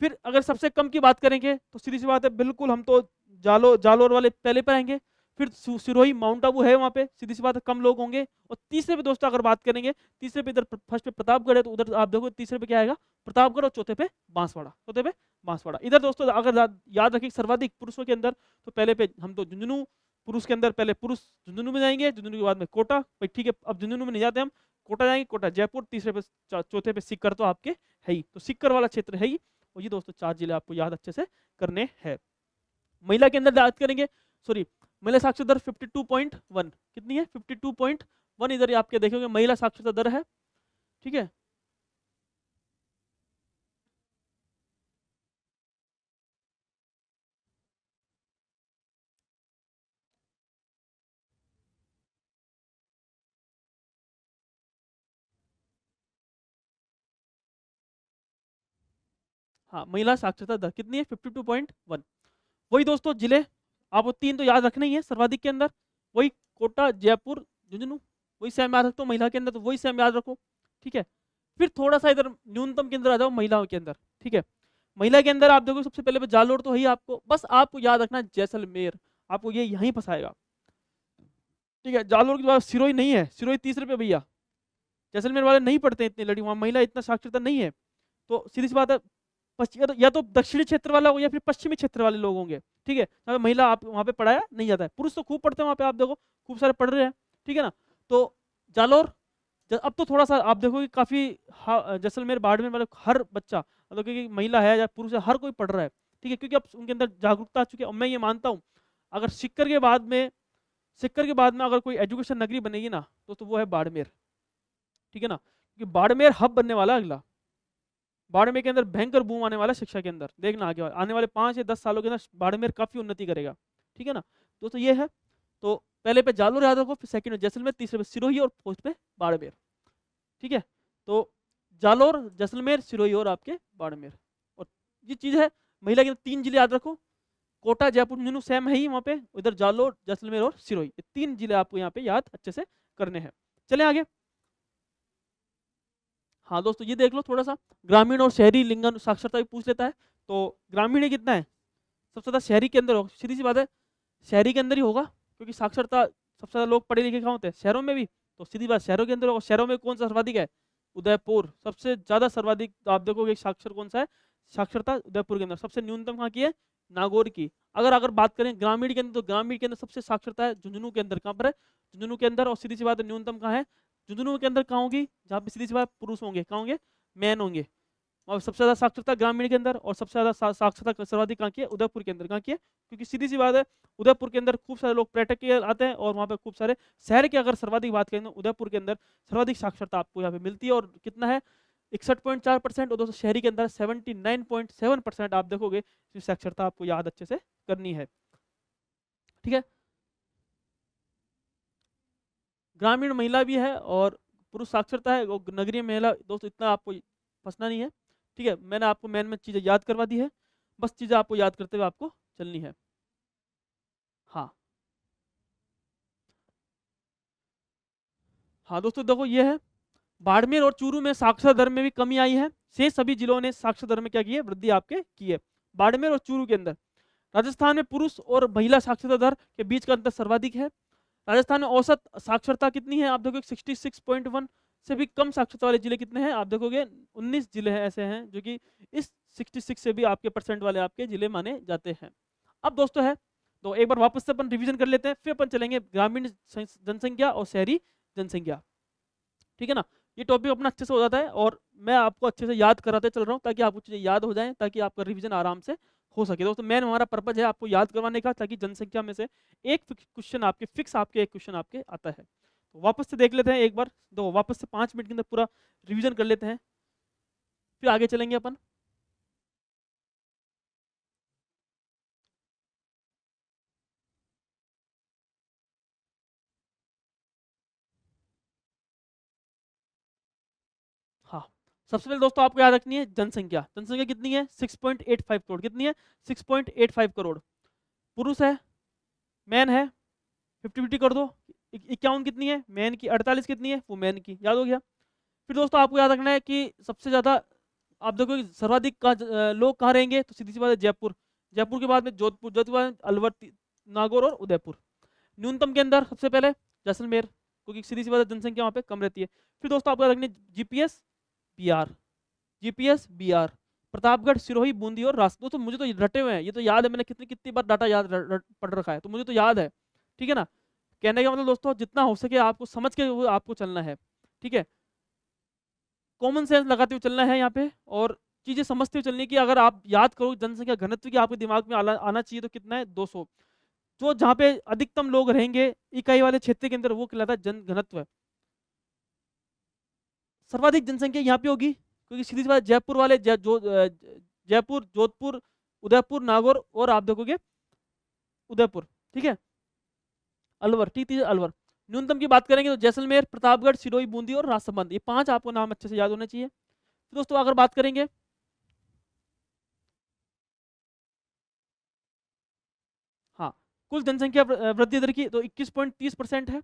फिर अगर सबसे कम की बात करेंगे तो सीधी सी बात है, बिल्कुल हम तो जालोर वाले पहले पे आएंगे। फिर सिरोही माउंट आबू है वहाँ पे, सीधी सी बात है कम लोग होंगे। और तीसरे पे दोस्तों अगर बात करेंगे, तीसरे पे इधर फर्स्ट पे प्रतापगढ़ है, तो उधर आप देखो तीसरे पे क्या आएगा, प्रतापगढ़, और चौथे पे बांसवाड़ा, चौथे पे बांसवाड़ा। इधर दोस्तों अगर याद रखिए सर्वाधिक पुरुषों के अंदर, तो पहले पे हम तो झुंझुनू, पुरुष के अंदर पहले पुरुष झुंझुनू में जाएंगे, झुंझुनू के बाद में कोटा, भाई ठीक है अब झुंझुनू में नहीं जाते हम, कोटा जाएंगे, कोटा जयपुर, तीसरे पे चौथे पे सीकर तो आपके है ही, तो सीकर वाला क्षेत्र है ही। और ये दोस्तों 4 जिले आपको याद अच्छे से करने हैं। महिला के अंदर बात करेंगे, सॉरी, महिला साक्षरता दर 52.1 कितनी है, 52.1 इधर आपके देखोगे महिला साक्षरता दर है, ठीक है। हाँ महिला साक्षरता दर कितनी है, 52.1। वही दोस्तों जिले आपको 3 तो याद रखना ही है सर्वाधिक के अंदर, वही कोटा, जयपुर, झुंझुनू, वही सेम याद रखो। महिला के अंदर तो वही सेम याद रखो, ठीक है। फिर थोड़ा सा इधर न्यूनतम के अंदर आ जाओ, महिलाओं के अंदर, ठीक है। महिला के अंदर आप देखो सबसे पहले जालोर तो है ही, आपको बस आपको याद रखना है जैसलमेर, आपको ये यहीं फंसाएगा, ठीक है। जालोर के बाद सिरोही नहीं है, सिरोही तीसरे पे भैया, जैसलमेर वाले नहीं पढ़ते इतनी लड़ी, वहाँ महिला इतना साक्षरता नहीं है। तो सीधी सी बात है, या तो दक्षिणी क्षेत्र वाला हो या फिर पश्चिमी क्षेत्र वाले लोग होंगे, ठीक है, तो महिला आप वहाँ पे पढ़ाया नहीं जाता है। पुरुष तो खूब पढ़ते हैं वहाँ पे, आप देखो खूब सारे पढ़ रहे हैं, ठीक है ना। तो जालोर अब तो थोड़ा सा आप देखो कि काफी जैसलमेर, बाड़मेर वाले हर बच्चा, मतलब कि महिला है या पुरुष है, हर कोई पढ़ रहा है, ठीक है, क्योंकि अब उनके अंदर जागरूकता आ चुकी है। और मैं ये मानता हूँ अगर सिक्कर के बाद में अगर कोई एजुकेशन नगरी बनेगी ना तो वो है बाड़मेर, ठीक है ना, क्योंकि बाड़मेर हब बनने वाला है अगला। बाड़मेर के अंदर भयंकर बूम आने वाला है शिक्षा के अंदर, देखना आने वाले 5 या 10 सालों के अंदर बाड़मेर काफी उन्नति करेगा, ठीक है ना। दोस्तों ये है, तो पहले पे जालोर याद रखो, फिर सेकंड में जैसलमेर, तीसरे पे सिरोही और फोर्थ पे बाड़मेर, ठीक है। तो जालोर, जैसलमेर, सिरोही और आपके बाड़मेर। और ये चीज है, महिला के 3 जिले याद रखो, कोटा, जयपुर, झुंझुनू सेम है ही वहाँ पे, उधर जालोर, जैसलमेर और सिरोही, ये 3 जिले आपको यहाँ पे याद अच्छे से करने हैं। चले आगे। हाँ दोस्तों ये देख लो थोड़ा सा, ग्रामीण और शहरी लिंग साक्षरता भी पूछ लेता है। तो ग्रामीण में कितना है, सबसे ज्यादा शहरी के अंदर होगा, सीधी सी बात है शहरी के अंदर ही होगा, क्योंकि साक्षरता सबसे ज्यादा लोग पढ़े लिखे कहाँ होते हैं, शहरों में भी, तो सीधी बात शहरों के अंदर होगा। शहरों में कौन सा सर्वाधिक है, उदयपुर, सबसे ज्यादा सर्वाधिक आप देखोगे साक्षर कौन सा है, साक्षरता उदयपुर के अंदर। सबसे न्यूनतम कहाँ की है, नागौर की। अगर बात करें ग्रामीण के अंदर, तो ग्रामीण के अंदर सबसे साक्षरता है झुंझुनू के अंदर, कहाँ पर है, झुंझुनू के अंदर। और सीधी सी बात है न्यूनतम कहाँ है, झुंझुनू के अंदर कहाँ होगी, जहाँ पे सीधी सी बात पुरुष होंगे, कहाँ होंगे, मैन होंगे। और सबसे ज्यादा साक्षरता ग्रामीण के अंदर, और सबसे ज्यादा साक्षरता सर्वाधिक कहाँ की है, उदयपुर के अंदर। कहाँ की है, क्योंकि सीधी सी बात है उदयपुर के अंदर खूब सारे लोग पर्यटक के आते हैं, और वहाँ पे खूब सारे शहर की अगर सर्वाधिक बात करें तो उदयपुर के अंदर सर्वाधिक साक्षरता आपको यहाँ पे मिलती है। और कितना है, 61.4%। और दोस्तों शहरी के अंदर 79.7% आप देखोगे साक्षरता आपको याद अच्छे से करनी है, ठीक है। ग्रामीण महिला भी है और पुरुष साक्षरता है, और नगरीय महिला दोस्तों इतना आपको फंसना नहीं है, ठीक है। मैंने आपको मेन में चीज़ें याद करवा दी है, बस चीज़ें आपको याद करते हुए आपको चलनी है। हाँ हाँ दोस्तों देखो ये है, बाड़मेर और चूरू में साक्षरता दर में भी कमी आई है। शेष सभी जिलों ने साक्षरता दर में क्या की है, वृद्धि आपके की है। बाड़मेर और चूरू के अंदर, राजस्थान में पुरुष और महिला साक्षरता दर के बीच का अंतर सर्वाधिक है। राजस्थान में औसत साक्षरता कितनी है, आप देखोगे 66.1 से भी कम साक्षरता वाले जिले कितने हैं, आप देखोगे 19 जिले हैं ऐसे हैं जो कि इस 66 से भी आपके परसेंट वाले आपके जिले माने जाते हैं। अब दोस्तों है, तो एक बार वापस से अपन रिवीजन कर लेते हैं, फिर अपन चलेंगे ग्रामीण जनसंख्या और शहरी जनसंख्या। ठीक है ना, ये टॉपिक अपना अच्छे से हो जाता है और मैं आपको अच्छे से याद कराते चल रहा हूँ ताकि आपको चीज़ें याद हो जाएं, ताकि आपका रिवीजन आराम से हो सके। दोस्तों मेन हमारा पर्पज है आपको याद करवाने का, ताकि जनसंख्या में से एक क्वेश्चन आपके फिक्स आपके एक क्वेश्चन आपके आता है। तो वापस से देख लेते हैं एक बार, तो वापस से 5 मिनट के अंदर पूरा रिवीजन कर लेते हैं, फिर आगे चलेंगे अपन। हाँ, सबसे पहले दोस्तों आपको याद रखनी है जनसंख्या। जनसंख्या कितनी है, 6.85 करोड़। कितनी है, 6.85 करोड़। पुरुष है, मैन है, 50-50 कर दो। 51 कितनी है, मैन की। 48 कितनी है, वो मैन की। याद हो गया। फिर दोस्तों आपको याद रखना है कि सबसे ज़्यादा आप देखो कि सर्वाधिक लोग कहाँ रहेंगे, तो सीधी सी बात है जयपुर। जयपुर के बाद में जोधपुर, जोधपुर के बाद अलवर, नागौर और उदयपुर। न्यूनतम के अंदर सबसे पहले जैसलमेर, क्योंकि सीधी सी बात है जनसंख्या वहाँ पे कम रहती है। फिर दोस्तों आपको याद रखनी है GPS BR, GPS BR, Pratapgarh, Sirohi, Bundi और रास्ते। दोस्तों मुझे तो ये रटे हुए हैं, ये तो याद है, मैंने कितनी कितनी बार डाटा याद पढ़ रखा है, तो मुझे तो याद है। ठीक है ना, कहने का मतलब दोस्तों जितना हो सके आपको समझ के वो आपको चलना है। ठीक है, कॉमन सेंस लगाते हुए चलना है यहाँ पे, और चीजें समझते हुए चलनी है कि अगर आप याद करो जनसंख्या घनत्व की आपके दिमाग में आना चाहिए, तो कितना है, 200। जो जहाँ पे अधिकतम लोग रहेंगे इकाई वाले क्षेत्र के अंदर, वो कहलाता है जन घनत्व। सर्वाधिक जनसंख्या यहाँ पे होगी, क्योंकि सीधी सी बात जयपुर वाले जयपुर, जोधपुर, उदयपुर, नागौर और आप देखोगे उदयपुर। ठीक है, अलवर, ठीक है, अलवर। न्यूनतम की बात करेंगे तो जैसलमेर, प्रतापगढ़, सिरोही, बूंदी और राजसमंद, ये 5 आपको नाम अच्छे से याद होने चाहिए। तो दोस्तों अगर बात करेंगे, हाँ, कुल जनसंख्या वृद्धि दर की तो 21.30% है।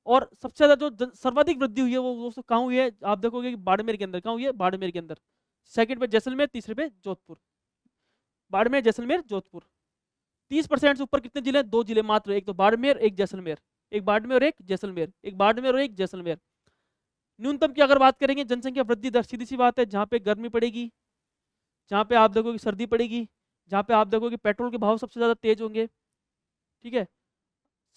और सबसे ज्यादा जो सर्वाधिक वृद्धि हुई है वो दोस्तों कहाँ हुई है, आप देखोगे कि बाड़मेर के अंदर। कहाँ हुई है, बाड़मेर के अंदर। सेकंड पे जैसलमेर, तीसरे पे जोधपुर। बाड़मेर, जैसलमेर, जोधपुर। 30% से ऊपर कितने जिले, 2 जिले मात्र, एक तो बाड़मेर, एक जैसलमेर। एक बाड़मेर और एक जैसलमेर, एक बाड़मेर और एक जैसलमेर। न्यूनतम की अगर बात करेंगे जनसंख्या वृद्धि दर, सीधी सी बात है, जहाँ पे गर्मी पड़ेगी, जहाँ पे आप देखोगे सर्दी पड़ेगी, जहाँ पे आप देखोगे पेट्रोल के भाव सबसे ज्यादा तेज होंगे। ठीक है,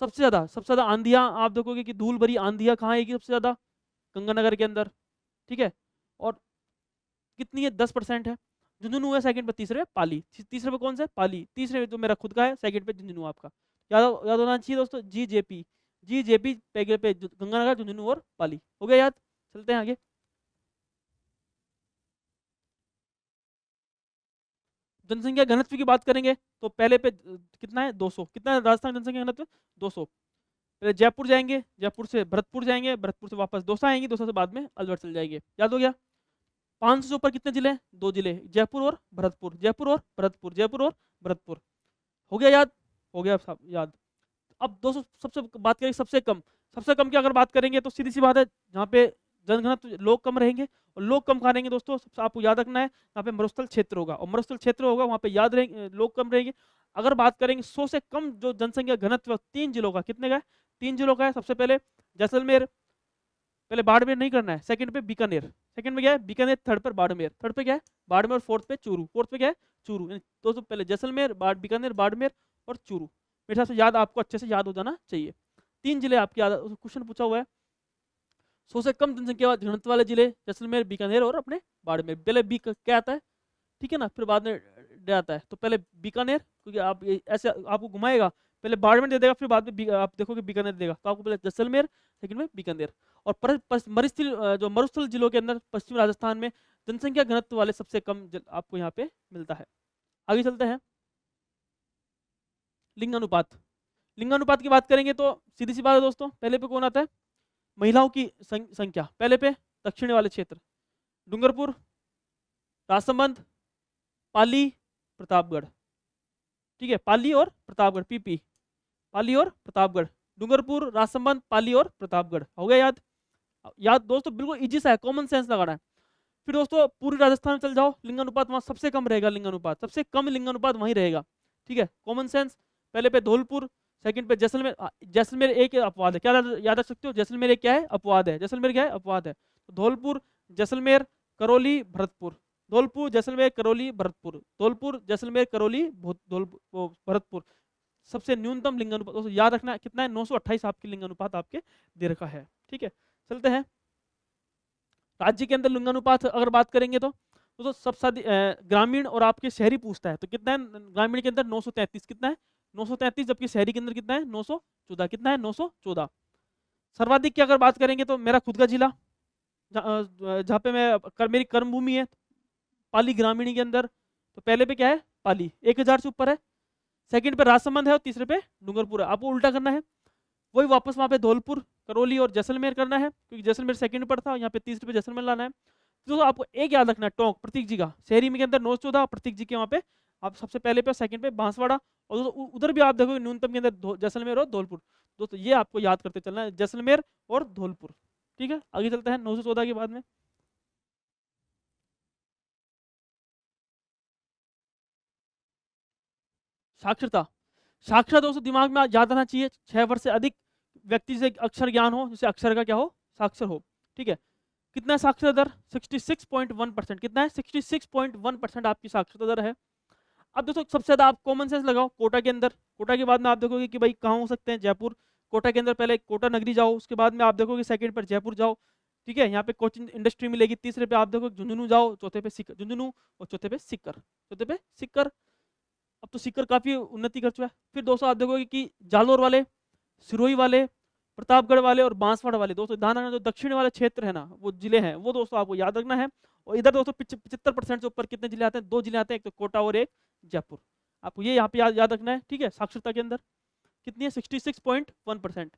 सबसे ज्यादा आंधियां आप देखोगे कि धूल भरी आंधियां कहाँ आएगी सबसे ज्यादा, गंगानगर के अंदर। ठीक है, और कितनी है, 10% है। झुंझुनू है सेकंड पे, तीसरे पे पाली। तीसरे पे कौन सा है, पाली। तीसरे पे जो मेरा खुद का है, सेकंड पे झुंझुनू आपका। याद होना चाहिए दोस्तों, जीजेपी। जीजेपी पे गंगानगर, झुंझुनू और पाली। हो गया याद, चलते हैं आगे। जनसंख्या घनत्व की बात करेंगे तो पहले पे कितना है, 200। कितना है राजस्थान जनसंख्या घनत्व, 200। पहले जयपुर जाएंगे, जयपुर से भरतपुर जाएंगे, भरतपुर से वापस दौसा आएंगे, दौसा से बाद में अलवर चल जाएंगे। याद हो गया। 500 से ऊपर कितने जिले हैं, 2 जिले, जयपुर और भरतपुर, जयपुर और भरतपुर, जयपुर और भरतपुर। हो गया याद, हो गया सब याद। अब 200 सबसे बात करेंगे सबसे कम। सबसे कम की अगर बात करेंगे तो सीधी सी बात है, जहाँ पे जनघनत्व लोग कम रहेंगे। और लोग कम कहाँ रहेंगे दोस्तों, सबसे आपको याद रखना है, यहाँ पे मरुस्थल क्षेत्र होगा, और मरुस्थल क्षेत्र होगा वहाँ पे याद रहेंगे, लोग कम रहेंगे। अगर बात करेंगे 100 से कम जो जनसंख्या घनत्व 3 जिलों का, कितने का है, 3 जिलों का है। सबसे पहले जैसलमेर, पहले बाड़मेर नहीं करना है, सेकंड पे बीकानेर। सेकंड में क्या है, बीकानेर। थर्ड पर बाड़मेर, थर्ड पे क्या है, बाड़मेर। और फोर्थ पे चूरू, फोर्थ पे क्या है, चूरू। दोस्तों पहले जैसलमेर, बीकानेर, बाड़मेर और चूरू। मेरे हिसाब से याद आपको अच्छे से याद हो जाना चाहिए। 3 जिले आपके याद, क्वेश्चन पूछा हुआ है। 100 से कम जनसंख्या घनत्व वाले जिले जैसलमेर, बीकानेर और अपने बाड़मेर। पहले बी क्या आता है, ठीक है ना, फिर बाद में डे आता है। तो पहले बीकानेर, क्योंकि आप ऐसे आपको घुमाएगा, पहले बाड़मेर दे देगा, फिर बाद में आप देखोगे बीकानेर देगा, तो आपको पहले जैसलमेर, सेकंड में बीकानेर। और जो मरुस्थल जिलों के अंदर पश्चिमी राजस्थान में जनसंख्या घनत्व वाले सबसे कम आपको यहाँ पे मिलता है। आगे चलते हैं, लिंगानुपात। लिंगानुपात की बात करेंगे तो सीधी सी बात है दोस्तों, पहले पे कौन आता है, महिलाओं की संख्या। पहले पे दक्षिण वाले क्षेत्र, डूंगरपुर, राजसमंद, पाली, प्रतापगढ़। ठीक है, पाली और प्रतापगढ़, पीपी, पाली और प्रतापगढ़, डूंगरपुर, राजसमंद, पाली और प्रतापगढ़। हो गया याद? याद दोस्तों बिल्कुल इजी सा है, कॉमन सेंस लगाना है। फिर दोस्तों पूरी राजस्थान में चल जाओ, लिंगानुपात वहाँ सबसे कम रहेगा, लिंगानुपात सबसे कम लिंगानुपात वहीं रहेगा। ठीक है, कॉमन सेंस। पहले पे धौलपुर, सेकंड पे जैसलमेर। जैसलमेर एक अपवाद है, क्या याद रख सकते हो? जैसलमेर एक क्या है? अपवाद है। जैसलमेर क्या है? अपवाद है। तो धौलपुर, जैसलमेर, करौली, भरतपुर, धौलपुर, जैसलमेर, करौली, भरतपुर, धौलपुर, जैसलमेर, करौली, भरतपुर। सबसे न्यूनतम लिंगानुपात दोस्तों याद रखना कितना है? 928 आपके लिंगानुपात आपके दे रखा है। ठीक है, चलते हैं राज्य के अंदर लिंगानुपात अगर बात करेंगे तो सब ग्रामीण और आपके शहरी पूछता है, तो कितना है ग्रामीण के अंदर? 933। कितना है? 933। जबकि शहरी के अंदर कितना है? 914। कितना है? 914। सर्वाधिक की अगर बात करेंगे तो मेरा खुद का जिला जहाँ पे मेरी कर्मभूमि है, पाली ग्रामीण के अंदर, तो पहले पे क्या है? पाली 1000 से ऊपर है। सेकंड पे राजसमंद है और तीसरे पे डूंगरपुर है। आपको उल्टा करना है, वही वापस वहाँ पे धौलपुर, करौली और जैसलमेर करना है, क्योंकि जैसलमेर सेकंड पर था, यहाँ पे तीसरे पे जैसलमेर लाना है। तो आपको एक याद रखना है, टोंक प्रतीक जी का, शहरी में के अंदर 914, प्रतीक जी के वहाँ पे आप सबसे पहले पे, सेकंड पे बांसवाड़ा, और उधर भी आप देखोगे न्यूनतम के अंदर जैसलमेर और धौलपुर। दोस्तों ये आपको याद करते चलना है, जैसलमेर और धौलपुर। ठीक है, आगे चलते हैं 914 के बाद में। साक्षरता। साक्षरता दोस्तों दिमाग में याद आना चाहिए, 6 वर्ष से अधिक व्यक्ति से अक्षर ज्ञान हो, जिसे अक्षर का क्या हो? साक्षर हो। ठीक है, कितना है साक्षरता दर? 66.1%। कितना है? 66.1% आपकी साक्षरता दर है। अब दोस्तों सबसे ज्यादा आप कॉमन सेंस लगाओ कोटा के अंदर। कोटा के बाद में आप देखोगे कि भाई कहाँ हो सकते हैं? जयपुर। कोटा के अंदर पहले कोटा नगरी जाओ, उसके बाद में आप देखोगे सेकंड पर जयपुर जाओ। ठीक है, यहाँ पे कोचिंग इंडस्ट्री मिलेगी। तीसरे पे आप देखो झुंझुनू जाओ, चौथे पे सीकर, झुंझुनू, और चौथे पे सीकर, चौथे पे सीकर। अब तो सीकर काफी उन्नति कर चुका है। फिर दोस्तों आप देखोगे कि जालोर वाले, सिरोही वाले, प्रतापगढ़ वाले और बांसवाड़ा वाले, दोस्तों ध्यान रखना जो दक्षिण वाले क्षेत्र है ना, वो जिले हैं, वो दोस्तों आपको याद रखना है। और इधर दोस्तों 75% से ऊपर कितने जिले आते हैं? 2 जिले आते हैं, एक तो कोटा और एक जयपुर। आपको ये यहाँ पे याद रखना है। ठीक है, साक्षरता के अंदर कितनी है? 66.1%।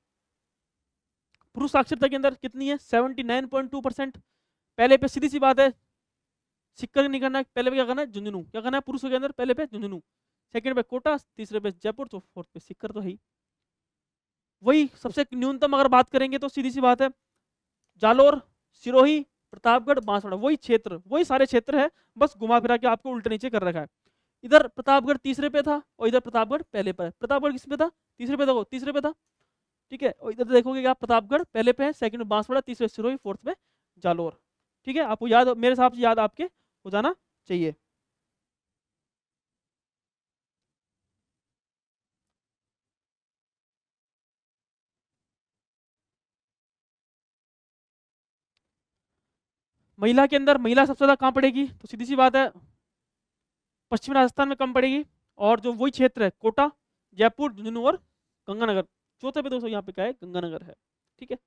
पुरुष साक्षरता के अंदर कितनी है? 79.2%। पहले पे सीधी सी बात है, सिक्कर नहीं करना है, पहले पे क्या करना है? झुंझुनू। क्या करना है पुरुषों के अंदर? पहले पे झुंझुनू, सेकंड पे कोटा, तीसरे पे जयपुर, तो फोर्थ पे सिक्कर तो है ही। वही सबसे न्यूनतम अगर बात करेंगे तो सीधी सी बात है, जालोर, सिरोही, प्रतापगढ़, बांसवाड़ा, वही क्षेत्र, वही सारे क्षेत्र है, बस घुमा फिरा के आपको उल्टे नीचे कर रखा है। इधर प्रतापगढ़ तीसरे पे था और इधर प्रतापगढ़ पहले पे है। प्रतापगढ़ किस पे था? तीसरे पे था, तीसरे पे था। ठीक है, और इधर देखोगे कि आप प्रतापगढ़ पहले पे है, सेकंड में बांसवाड़ा, तीसरे सिरोही, फोर्थ में जालोर। ठीक है, आपको याद, मेरे हिसाब से याद आपके हो जाना चाहिए। महिला के अंदर महिला सबसे ज्यादा कहाँ पड़ेगी? तो सीधी सी बात है, पश्चिमी राजस्थान में कम पड़ेगी, और जो वही क्षेत्र है कोटा, जयपुर, झुंझुनू और गंगानगर। चौथे पे दोस्तों यहाँ पे क्या है? गंगानगर है। ठीक है,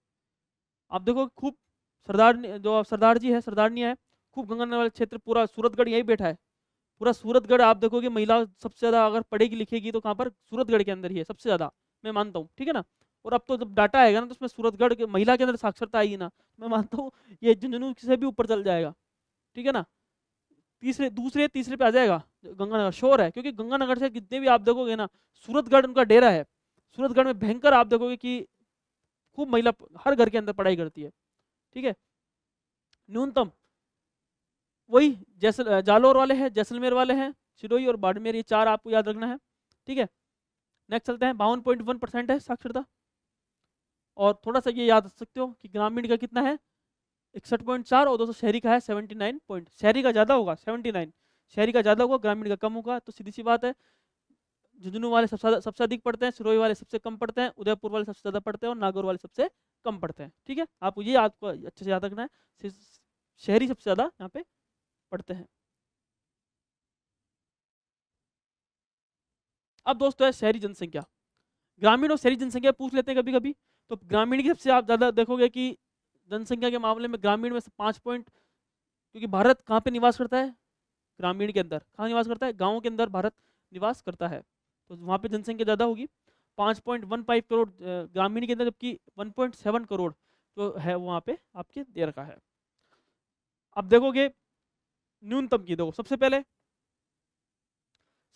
आप देखो खूब सरदार, जो सरदार जी है, सरदारनियाँ है, खूब गंगानगर वाले क्षेत्र, पूरा सूरतगढ़ यही बैठा है। पूरा सूरतगढ़ आप देखोगे महिला सबसे ज्यादा अगर पढ़ेगी लिखेगी तो कहाँ पर? सूरतगढ़ के अंदर ही है सबसे ज्यादा, मैं मानता हूँ। ठीक है ना, और अब तो जब डाटा आएगा ना तो उसमें सूरतगढ़ के महिला के अंदर साक्षरता आएगी ना, मैं मानता हूँ ये झुंझुनू से भी ऊपर चल जाएगा। ठीक है ना, तीसरे दूसरे तीसरे पे आ जाएगा गंगानगर, श्योर है, क्योंकि गंगानगर से जितने भी आप देखोगे ना, सूरतगढ़ उनका डेरा है। सूरतगढ़ में भयंकर आप देखोगे कि खूब महिला हर घर के अंदर पढ़ाई करती है। ठीक है, न्यूनतम वही जालोर वाले हैं, जैसलमेर वाले हैं, सिरोही और बाड़मेर, ये 4 आपको याद रखना है। ठीक है, नेक्स्ट चलते हैं। 52.1% है साक्षरता। और थोड़ा सा ये याद रख सकते हो कि ग्रामीण का कितना है? 61.4, और दोस्तों शहरी का है 79 पॉइंट। शहरी का ज़्यादा होगा 79, शहरी का ज़्यादा होगा, ग्रामीण का कम होगा। तो सीधी सी बात है, झुंझुनू वाले सबसे अधिक पढ़ते हैं, सिरोही वाले सबसे कम पढ़ते हैं, उदयपुर वाले सबसे ज़्यादा पढ़ते हैं, और नागौर वाले सबसे कम पढ़ते हैं। ठीक है, आपको ये आपको अच्छे से याद रखना है, शहरी सबसे ज़्यादा यहाँ पे पढ़ते हैं। अब दोस्तों है शहरी जनसंख्या। ग्रामीण और शहरी जनसंख्या पूछ लेते हैं कभी कभी, तो ग्रामीण की सबसे आप ज़्यादा देखोगे कि जनसंख्या के मामले में ग्रामीण में से 5 पॉइंट, क्योंकि भारत कहाँ पे निवास करता है? ग्रामीण के अंदर। कहाँ निवास करता है? गाँव के अंदर भारत निवास करता है, तो वहाँ पे जनसंख्या ज़्यादा होगी। 5.15 करोड़ ग्रामीण के अंदर, जबकि 1.7 करोड़ जो है वहाँ पे आपके दे रखा है। अब देखोगे न्यूनतम की, देखो सबसे पहले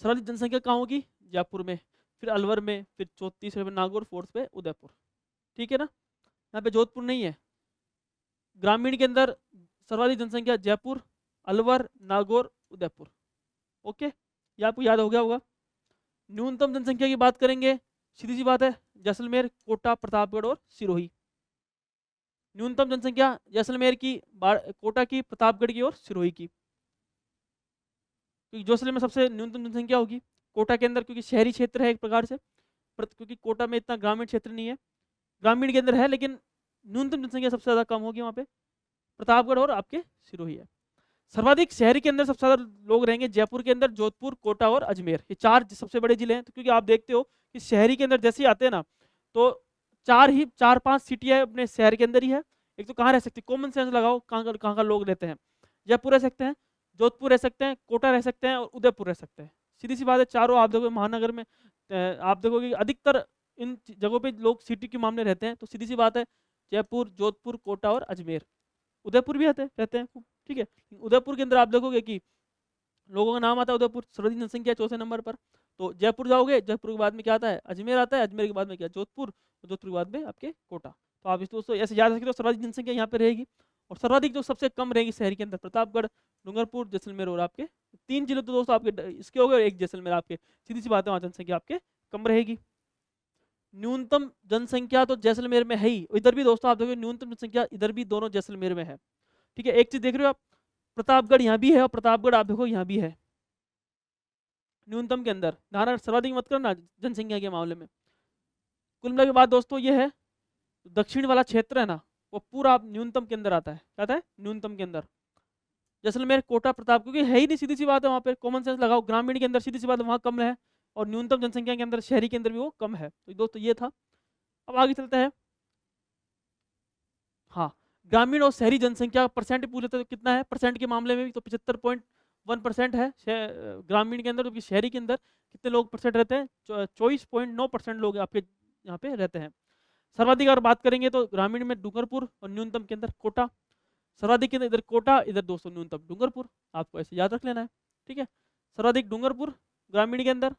सर्वाधिक जनसंख्या कहाँ होगी? जयपुर में, फिर अलवर में, फिर तीसरे पे नागौर, फोर्थ पे उदयपुर। ठीक है ना, यहाँ पे जोधपुर नहीं है। ग्रामीण के अंदर सर्वाधिक जनसंख्या जयपुर, अलवर, नागौर, उदयपुर। ओके, ये आपको याद हो गया होगा। न्यूनतम जनसंख्या की बात करेंगे, सीधी सी बात है, जैसलमेर, कोटा, प्रतापगढ़ और सिरोही। न्यूनतम जनसंख्या जैसलमेर की, कोटा की, प्रतापगढ़ की और सिरोही की। क्योंकि जैसलमेर में सबसे न्यूनतम जनसंख्या होगी। कोटा के अंदर क्योंकि शहरी क्षेत्र है एक प्रकार से, क्योंकि कोटा में इतना ग्रामीण क्षेत्र नहीं है, ग्रामीण के अंदर है लेकिन न्यूनतम जनसंख्या सबसे ज़्यादा कम होगी वहाँ पे, प्रतापगढ़ और आपके सिरोही है। सर्वाधिक शहरी के अंदर सबसे ज़्यादा लोग रहेंगे जयपुर के अंदर, जोधपुर, कोटा और अजमेर, ये 4 सबसे बड़े जिले हैं। तो क्योंकि आप देखते हो कि शहरी के अंदर जैसे ही आते हैं ना, तो 4-5 सिटियाँ अपने शहर के अंदर ही है। एक तो कहाँ रह सकती, कॉमन सेंस लगाओ, कहाँ लोग रहते हैं। जयपुर रह सकते हैं, जोधपुर रह सकते हैं, कोटा रह सकते हैं और उदयपुर रह सकते हैं। सीधी सी बात है, चारों आप देखोगे महानगर में, आप देखोगे अधिकतर इन जगहों पे लोग सिटी के मामले रहते हैं। तो सीधी सी बात है, जयपुर, जोधपुर, कोटा और अजमेर, उदयपुर भी रहते हैं। ठीक है, उदयपुर के अंदर आप देखोगे कि लोगों का नाम आता है उदयपुर, सर्वाधिक जनसंख्या 4थे नंबर पर। तो जयपुर जाओगे, जयपुर के बाद में क्या आता है, अजमेर आता है, अजमेर के बाद में क्या, जोधपुर, जोधपुर के बाद में आपके कोटा। तो आप इसको दोस्तों ऐसे याद रखिए, तो सर्वाधिक जनसंख्या यहाँ पे रहेगी। और सर्वाधिक जो सबसे कम रहेगी शहर के अंदर, प्रतापगढ़, डूंगरपुर, जैसलमेर और आपके 3 जिले तो दोस्तों आपके इसके हो गए, और एक जैसलमेर आपके। सीधी सी बात है, वहाँ जनसंख्या आपके कम रहेगी। न्यूनतम जनसंख्या तो जैसलमेर में है ही, इधर भी दोस्तों आप देखो न्यूनतम जनसंख्या इधर भी, दोनों जैसलमेर में है। ठीक है, एक चीज देख रहे हो आप, प्रतापगढ़ यहाँ भी है और प्रतापगढ़ आप देखो यहाँ भी है न्यूनतम के अंदर। धारा सर्वाधिक मत करना जनसंख्या के मामले में। कुल मिला के बाद दोस्तों ये है, दक्षिण वाला क्षेत्र है ना, वो पूरा न्यूनतम के अंदर आता है। क्या आता है, न्यूनतम के अंदर। जैसलमेर, कोटा, प्रताप, क्योंकि है ही नहीं, सीधी सी बात है, वहाँ पे कॉमन सेंस लगाओ। ग्रामीण के अंदर सीधी सी बात है, वहाँ कम है, और न्यूनतम जनसंख्या के अंदर शहरी के अंदर भी वो कम है। तो दोस्तों ये था। अब आगे चलते हैं। हाँ, ग्रामीण और शहरी जनसंख्या परसेंट पूछ लेते हैं तो कितना है परसेंट के मामले में भी, तो 75.1% है ग्रामीण के अंदर, जबकि शहरी के अंदर कितने लोग परसेंट रहते हैं, 24.9% लोग आपके यहाँ पे रहते हैं। सर्वाधिक अगर बात करेंगे तो ग्रामीण में डूंगरपुर और न्यूनतम के अंदर कोटा। सर्वाधिक के अंदर इधर कोटा, इधर दोस्तों न्यूनतम डूंगरपुर, आपको ऐसे याद रख लेना है। ठीक है, सर्वाधिक डूंगरपुर ग्रामीण के अंदर,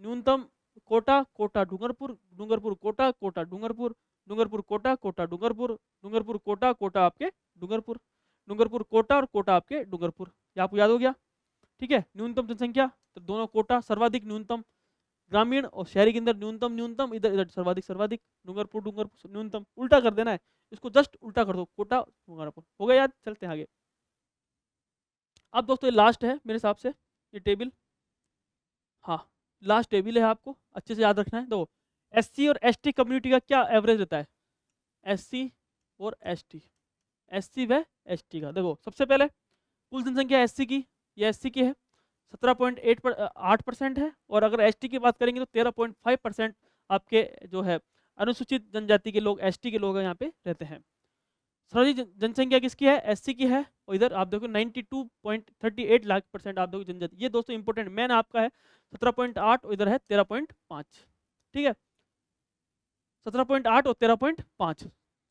न्यूनतम कोटा, कोटा डूंगरपुर, डूंगरपुर कोटा, कोटा डूंगरपुर, डूंगरपुर कोटा, कोटा डूंगरपुर, डूंगरपुर कोटा, कोटा आपके डूंगरपुर, डूंगरपुर कोटा और कोटा आपके डूंगरपुर। ये आपको याद हो गया। ठीक है, न्यूनतम जनसंख्या तो दोनों कोटा सर्वाधिक, न्यूनतम ग्रामीण और शहरी के अंदर न्यूनतम न्यूनतम, इधर इधर सर्वाधिक सर्वाधिक, डूंगरपुर डूंगरपुर न्यूनतम। उल्टा कर देना है इसको, जस्ट उल्टा कर दो, कोटा डूंगरपुर। हो गया याद, चलते हैं आगे। अब दोस्तों ये लास्ट है मेरे हिसाब से ये टेबल। हाँ, लास्ट टेबल है, आपको अच्छे से याद रखना है। तो एससी और एसटी कम्युनिटी का क्या एवरेज रहता है, एससी और एसटी, एससी व एसटी का। देखो सबसे पहले कुल जनसंख्या एससी की, ये एससी की है 17.8% है, और अगर एसटी की बात करेंगे तो 13.5% आपके जो है अनुसूचित जनजाति के लोग, एसटी के लोग यहाँ पे रहते हैं। सर्वाधिक जनसंख्या किसकी है, एससी की है, और इधर आप देखो 92.38 लाख % आप देखो जनजाति। ये दोस्तों इंपॉर्टेंट, मैन आपका है 17.8 और इधर है 13.5। ठीक है, 17.8 और 13.5,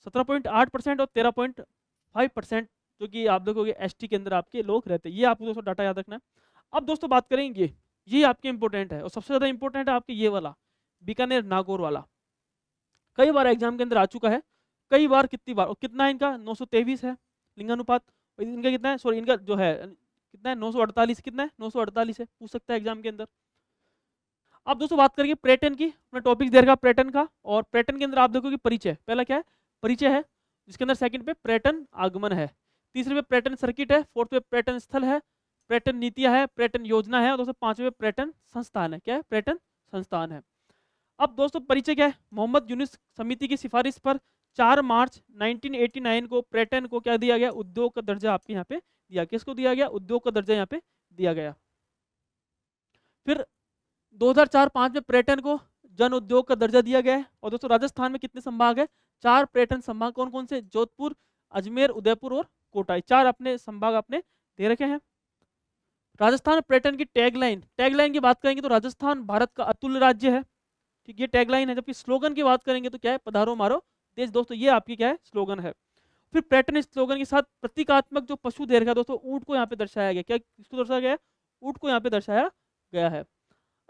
17.8% और 13.5% जो कि आप देखोगे एसटी के अंदर आपके लोग रहते हैं। ये आपको दोस्तों डाटा याद रखना है। अब दोस्तों बात करेंगे, ये आपके इंपॉर्टेंट है और सबसे ज़्यादा इंपॉर्टेंट है आपके ये वाला, बीकानेर नागौर वाला। कई बार एग्जाम के अंदर आ चुका है, कई बार, कितनी बार, और कितना है इनका 923 है लिंगानुपात। इनका कितना है, सॉरी इनका जो है कितना है 948, कितना है 948 है, पूछ सकता है एग्जाम के अंदर। अब दोस्तों बात करेंगे पैटर्न की, अपना टॉपिक दे रखा पैटर्न का, और पैटर्न के अंदर आप देखोगे परिचय, पहला क्या है परिचय है, जिसके अंदर सेकंड पे पर्यटन आगमन है, तीसरे पे पर्यटन सर्किट है, फोर्थ पे पर्यटन स्थल है, पर्यटन नीतियां है, पर्यटन योजना है, और दोस्तों पांचवें पे पर्यटन संस्थान है। क्या है, पर्यटन संस्थान है। अब दोस्तों परिचय क्या है, मोहम्मद यूनुस समिति की सिफारिश पर 4 मार्च 1989 को पर्यटन को क्या दिया गया, उद्योग का दर्जा आपके यहाँ पे दिया। किसको दिया गया, उद्योग का दर्जा यहाँ पे दिया गया। फिर 2004-5 में पर्यटन को जन उद्योग का दर्जा दिया गया है। और दोस्तों राजस्थान में कितने संभाग है, 4 पर्यटन संभाग। कौन कौन से, जोधपुर, अजमेर, उदयपुर और कोटा, 4 अपने संभाग आपने दे रखे हैं। राजस्थान पर्यटन की टैगलाइन की बात करेंगे तो राजस्थान भारत का अतुल्य राज्य है। ठीक, ये टैगलाइन है। जबकि स्लोगन की बात करेंगे तो क्या है, पधारो मारो देश। दोस्तों ये आपकी क्या है, स्लोगन है। फिर पर्यटन स्लोगन के साथ प्रतीकात्मक जो पशु दे रखा है दोस्तों, ऊंट को यहाँ पे दर्शाया गया। क्या, किसको दर्शाया गया, ऊंट को यहाँ पे दर्शाया गया है।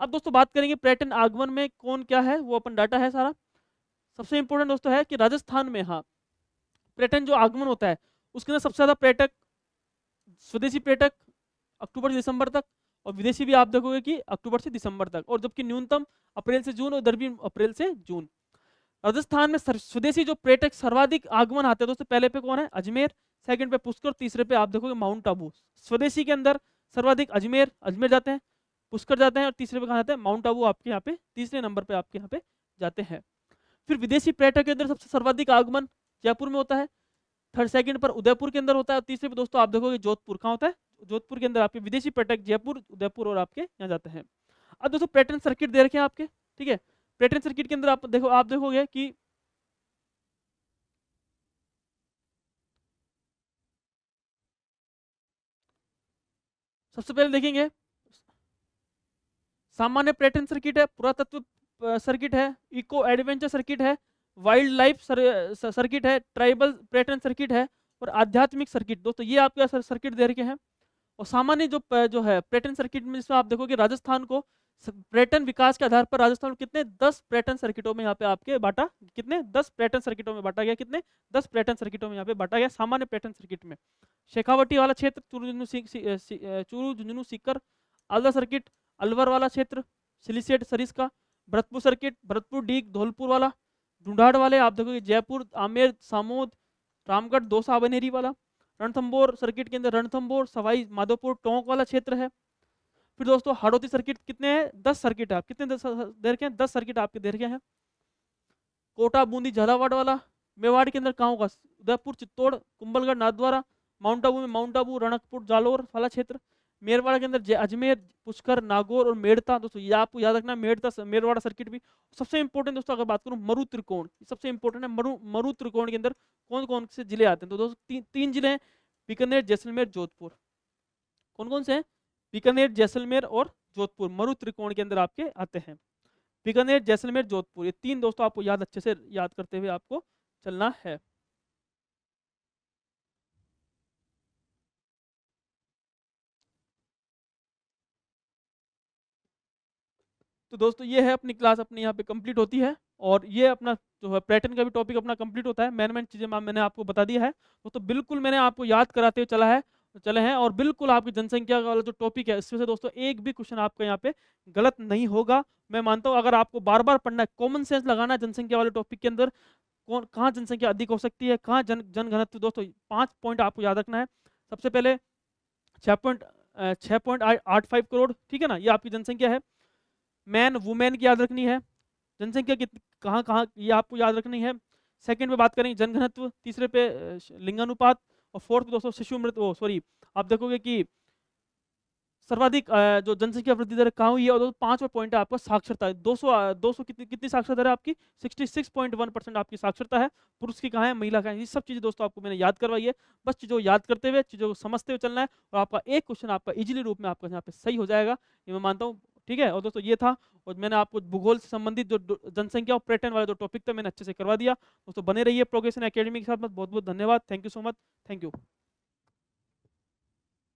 अब दोस्तों बात करेंगे पर्यटन आगमन में कौन क्या है, वो अपन डाटा है सारा। सबसे इंपॉर्टेंट दोस्तों है कि राजस्थान में, हाँ, पर्यटन जो आगमन होता है उसके अंदर सबसे ज्यादा पर्यटक, स्वदेशी पर्यटक अक्टूबर से दिसंबर तक, और विदेशी भी आप देखोगे कि अक्टूबर से दिसंबर तक, और जबकि न्यूनतम अप्रैल से जून और इधर भी अप्रैल से जून। राजस्थान में स्वदेशी जो पर्यटक सर्वाधिक आगमन आते हैं दोस्तों, पहले पे कौन है, अजमेर, सेकंड पे पुष्कर, तीसरे पे आप देखोगे माउंट आबू। स्वदेशी के अंदर सर्वाधिक अजमेर, अजमेर जाते हैं, पुष्कर जाते हैं, और तीसरे पे कहाँ जाते हैं, माउंट आबू आपके यहाँ पे तीसरे नंबर पे आपके यहाँ पे जाते हैं। फिर विदेशी पर्यटक के अंदर सबसे सर्वाधिक आगमन जयपुर में होता है, थर्ड सेकंड पर उदयपुर के अंदर होता है, और तीसरे पे दोस्तों आप देखोगे जोधपुर। कहाँ होता है, जोधपुर के अंदर आपके विदेशी पर्यटक जयपुर, उदयपुर और आपके यहाँ जाते हैं। अब दोस्तों पर्यटन सर्किट दे रखे हैं आपके, ठीक है। पर्यटन सर्किट के अंदर आप देखोगे कि सबसे पहले देखेंगे सामान्य पर्यटन सर्किट है, पुरातत्व सर्किट है, इको एडवेंचर सर्किट है, वाइल्ड लाइफ सर्किट है, ट्राइबल पर्यटन सर्किट है, और आध्यात्मिक सर्किट। दोस्तों ये आपके सर्किट दे रखे हैं। और सामान्य जो है पर्यटन सर्किट में, जिसमें आप देखोगे राजस्थान को पर्यटन विकास के आधार पर राजस्थान को कितने 10 पर्यटन सर्किटों में यहाँ पे आपके बांटा, कितने 10 पर्यटन सर्किटों में बांटा गया, कितने 10 पर्यटन सर्किटों में यहाँ पे बांटा गया सामान्य पर्यटन सर्किट में। शेखावटी वाला क्षेत्र, चूरू झुंझुनू सीकर आल्दा सर्किट, अलवर वाला क्षेत्र, सिलीसेट सरिस्का, भरतपुर सर्किट, भरतपुर डीग धौलपुर वाला, ढूंढाड़ वाले आप देखोगे जयपुर आमेर सामोद रामगढ़ दौसा बनेरी वाला, रणथंबोर सर्किट के अंदर रणथंबोर सवाई माधोपुर टोंक वाला क्षेत्र है। फिर दोस्तों हाड़ौती सर्किट कितने हैं, 10 सर्किट है, आप कितने दे रखे हैं, 10 सर्किट आपके दे रखे हैं। कोटा बूंदी झालावाड़ वाला, मेवाड़ के अंदर कहाँ होगा, उदयपुर चित्तौड़ कुंभलगढ़ नाथद्वारा, माउंट आबू में माउंट आबू रणकपुर जालोर वाला क्षेत्र, मेरवाड़ा के अंदर अजमेर पुष्कर नागौर और मेड़ता। दोस्तों ये आपको याद रखना, मेड़ता मेरवाड़ा सर्किट भी। सबसे इंपॉर्टेंट दोस्तों अगर बात करूं मरु त्रिकोण, सबसे इंपॉर्टेंट है मरु त्रिकोण के अंदर कौन कौन से जिले आते हैं, तो दोस्तों तीन जिले हैं, बीकानेर जैसलमेर जोधपुर। कौन कौन से हैं, बीकानेर जैसलमेर और जोधपुर मरु त्रिकोण के अंदर आपके आते हैं। बीकानेर जैसलमेर जोधपुर, ये तीन दोस्तों आपको याद, अच्छे से याद करते हुए आपको चलना है। तो दोस्तों ये है अपनी क्लास, अपनी यहाँ पे कंप्लीट होती है, और ये अपना जो है पर्यटन का भी टॉपिक अपना कंप्लीट होता है। मेन चीज़ें मैंने आपको बता दिया है दोस्तों, बिल्कुल मैंने आपको याद कराते हुए चले हैं, और बिल्कुल आपकी जनसंख्या वाला जो टॉपिक है इसमें से दोस्तों एक भी क्वेश्चन आपका यहाँ पे गलत नहीं होगा। मैं मानता हूँ अगर आपको बार बार पढ़ना है, कॉमन सेंस लगाना है जनसंख्या वाले टॉपिक के अंदर, कौन कहाँ जनसंख्या अधिक हो सकती है, कहाँ जनघनत्व। दोस्तों 5 पॉइंट आपको याद रखना है। सबसे पहले 6.85 करोड़, ठीक है ना, ये आपकी जनसंख्या है। मैन वुमेन की याद रखनी है, जनसंख्या की कहाँ कहाँ ये आपको याद रखनी है। सेकंड पे बात करेंगे जनघनत्व, तीसरे पे लिंगानुपात, और फोर्थ पे दोस्तों शिशु मृत्यु, सॉरी आप देखोगे कि सर्वाधिक जो जनसंख्या वृद्धि दर कहाँ हुई है, और दोस्तों 5वां पॉइंट है आपका साक्षरता। 200 कितनी साक्षरता दर है आपकी, 66.1% आपकी साक्षरता है। पुरुष की कहाँ है, महिला कहाँ है, ये सब चीज़ें दोस्तों आपको मैंने याद करवाई है। बस चीज़ों को याद करते हुए, चीज़ों को समझते हुए चलना है, और आपका एक क्वेश्चन आपका इजीली रूप में आपका यहाँ पे सही हो जाएगा, ये मैं मानता हूँ। ठीक है, और दोस्तों ये था, और मैंने आपको भूगोल से संबंधित जो जनसंख्या और पर्यटन वाला जो टॉपिक था मैंने अच्छे से करवा दिया। दोस्तों बने रहिए प्रोग्रेशन एकेडमी के साथ। बहुत बहुत धन्यवाद, thank you so much, thank you.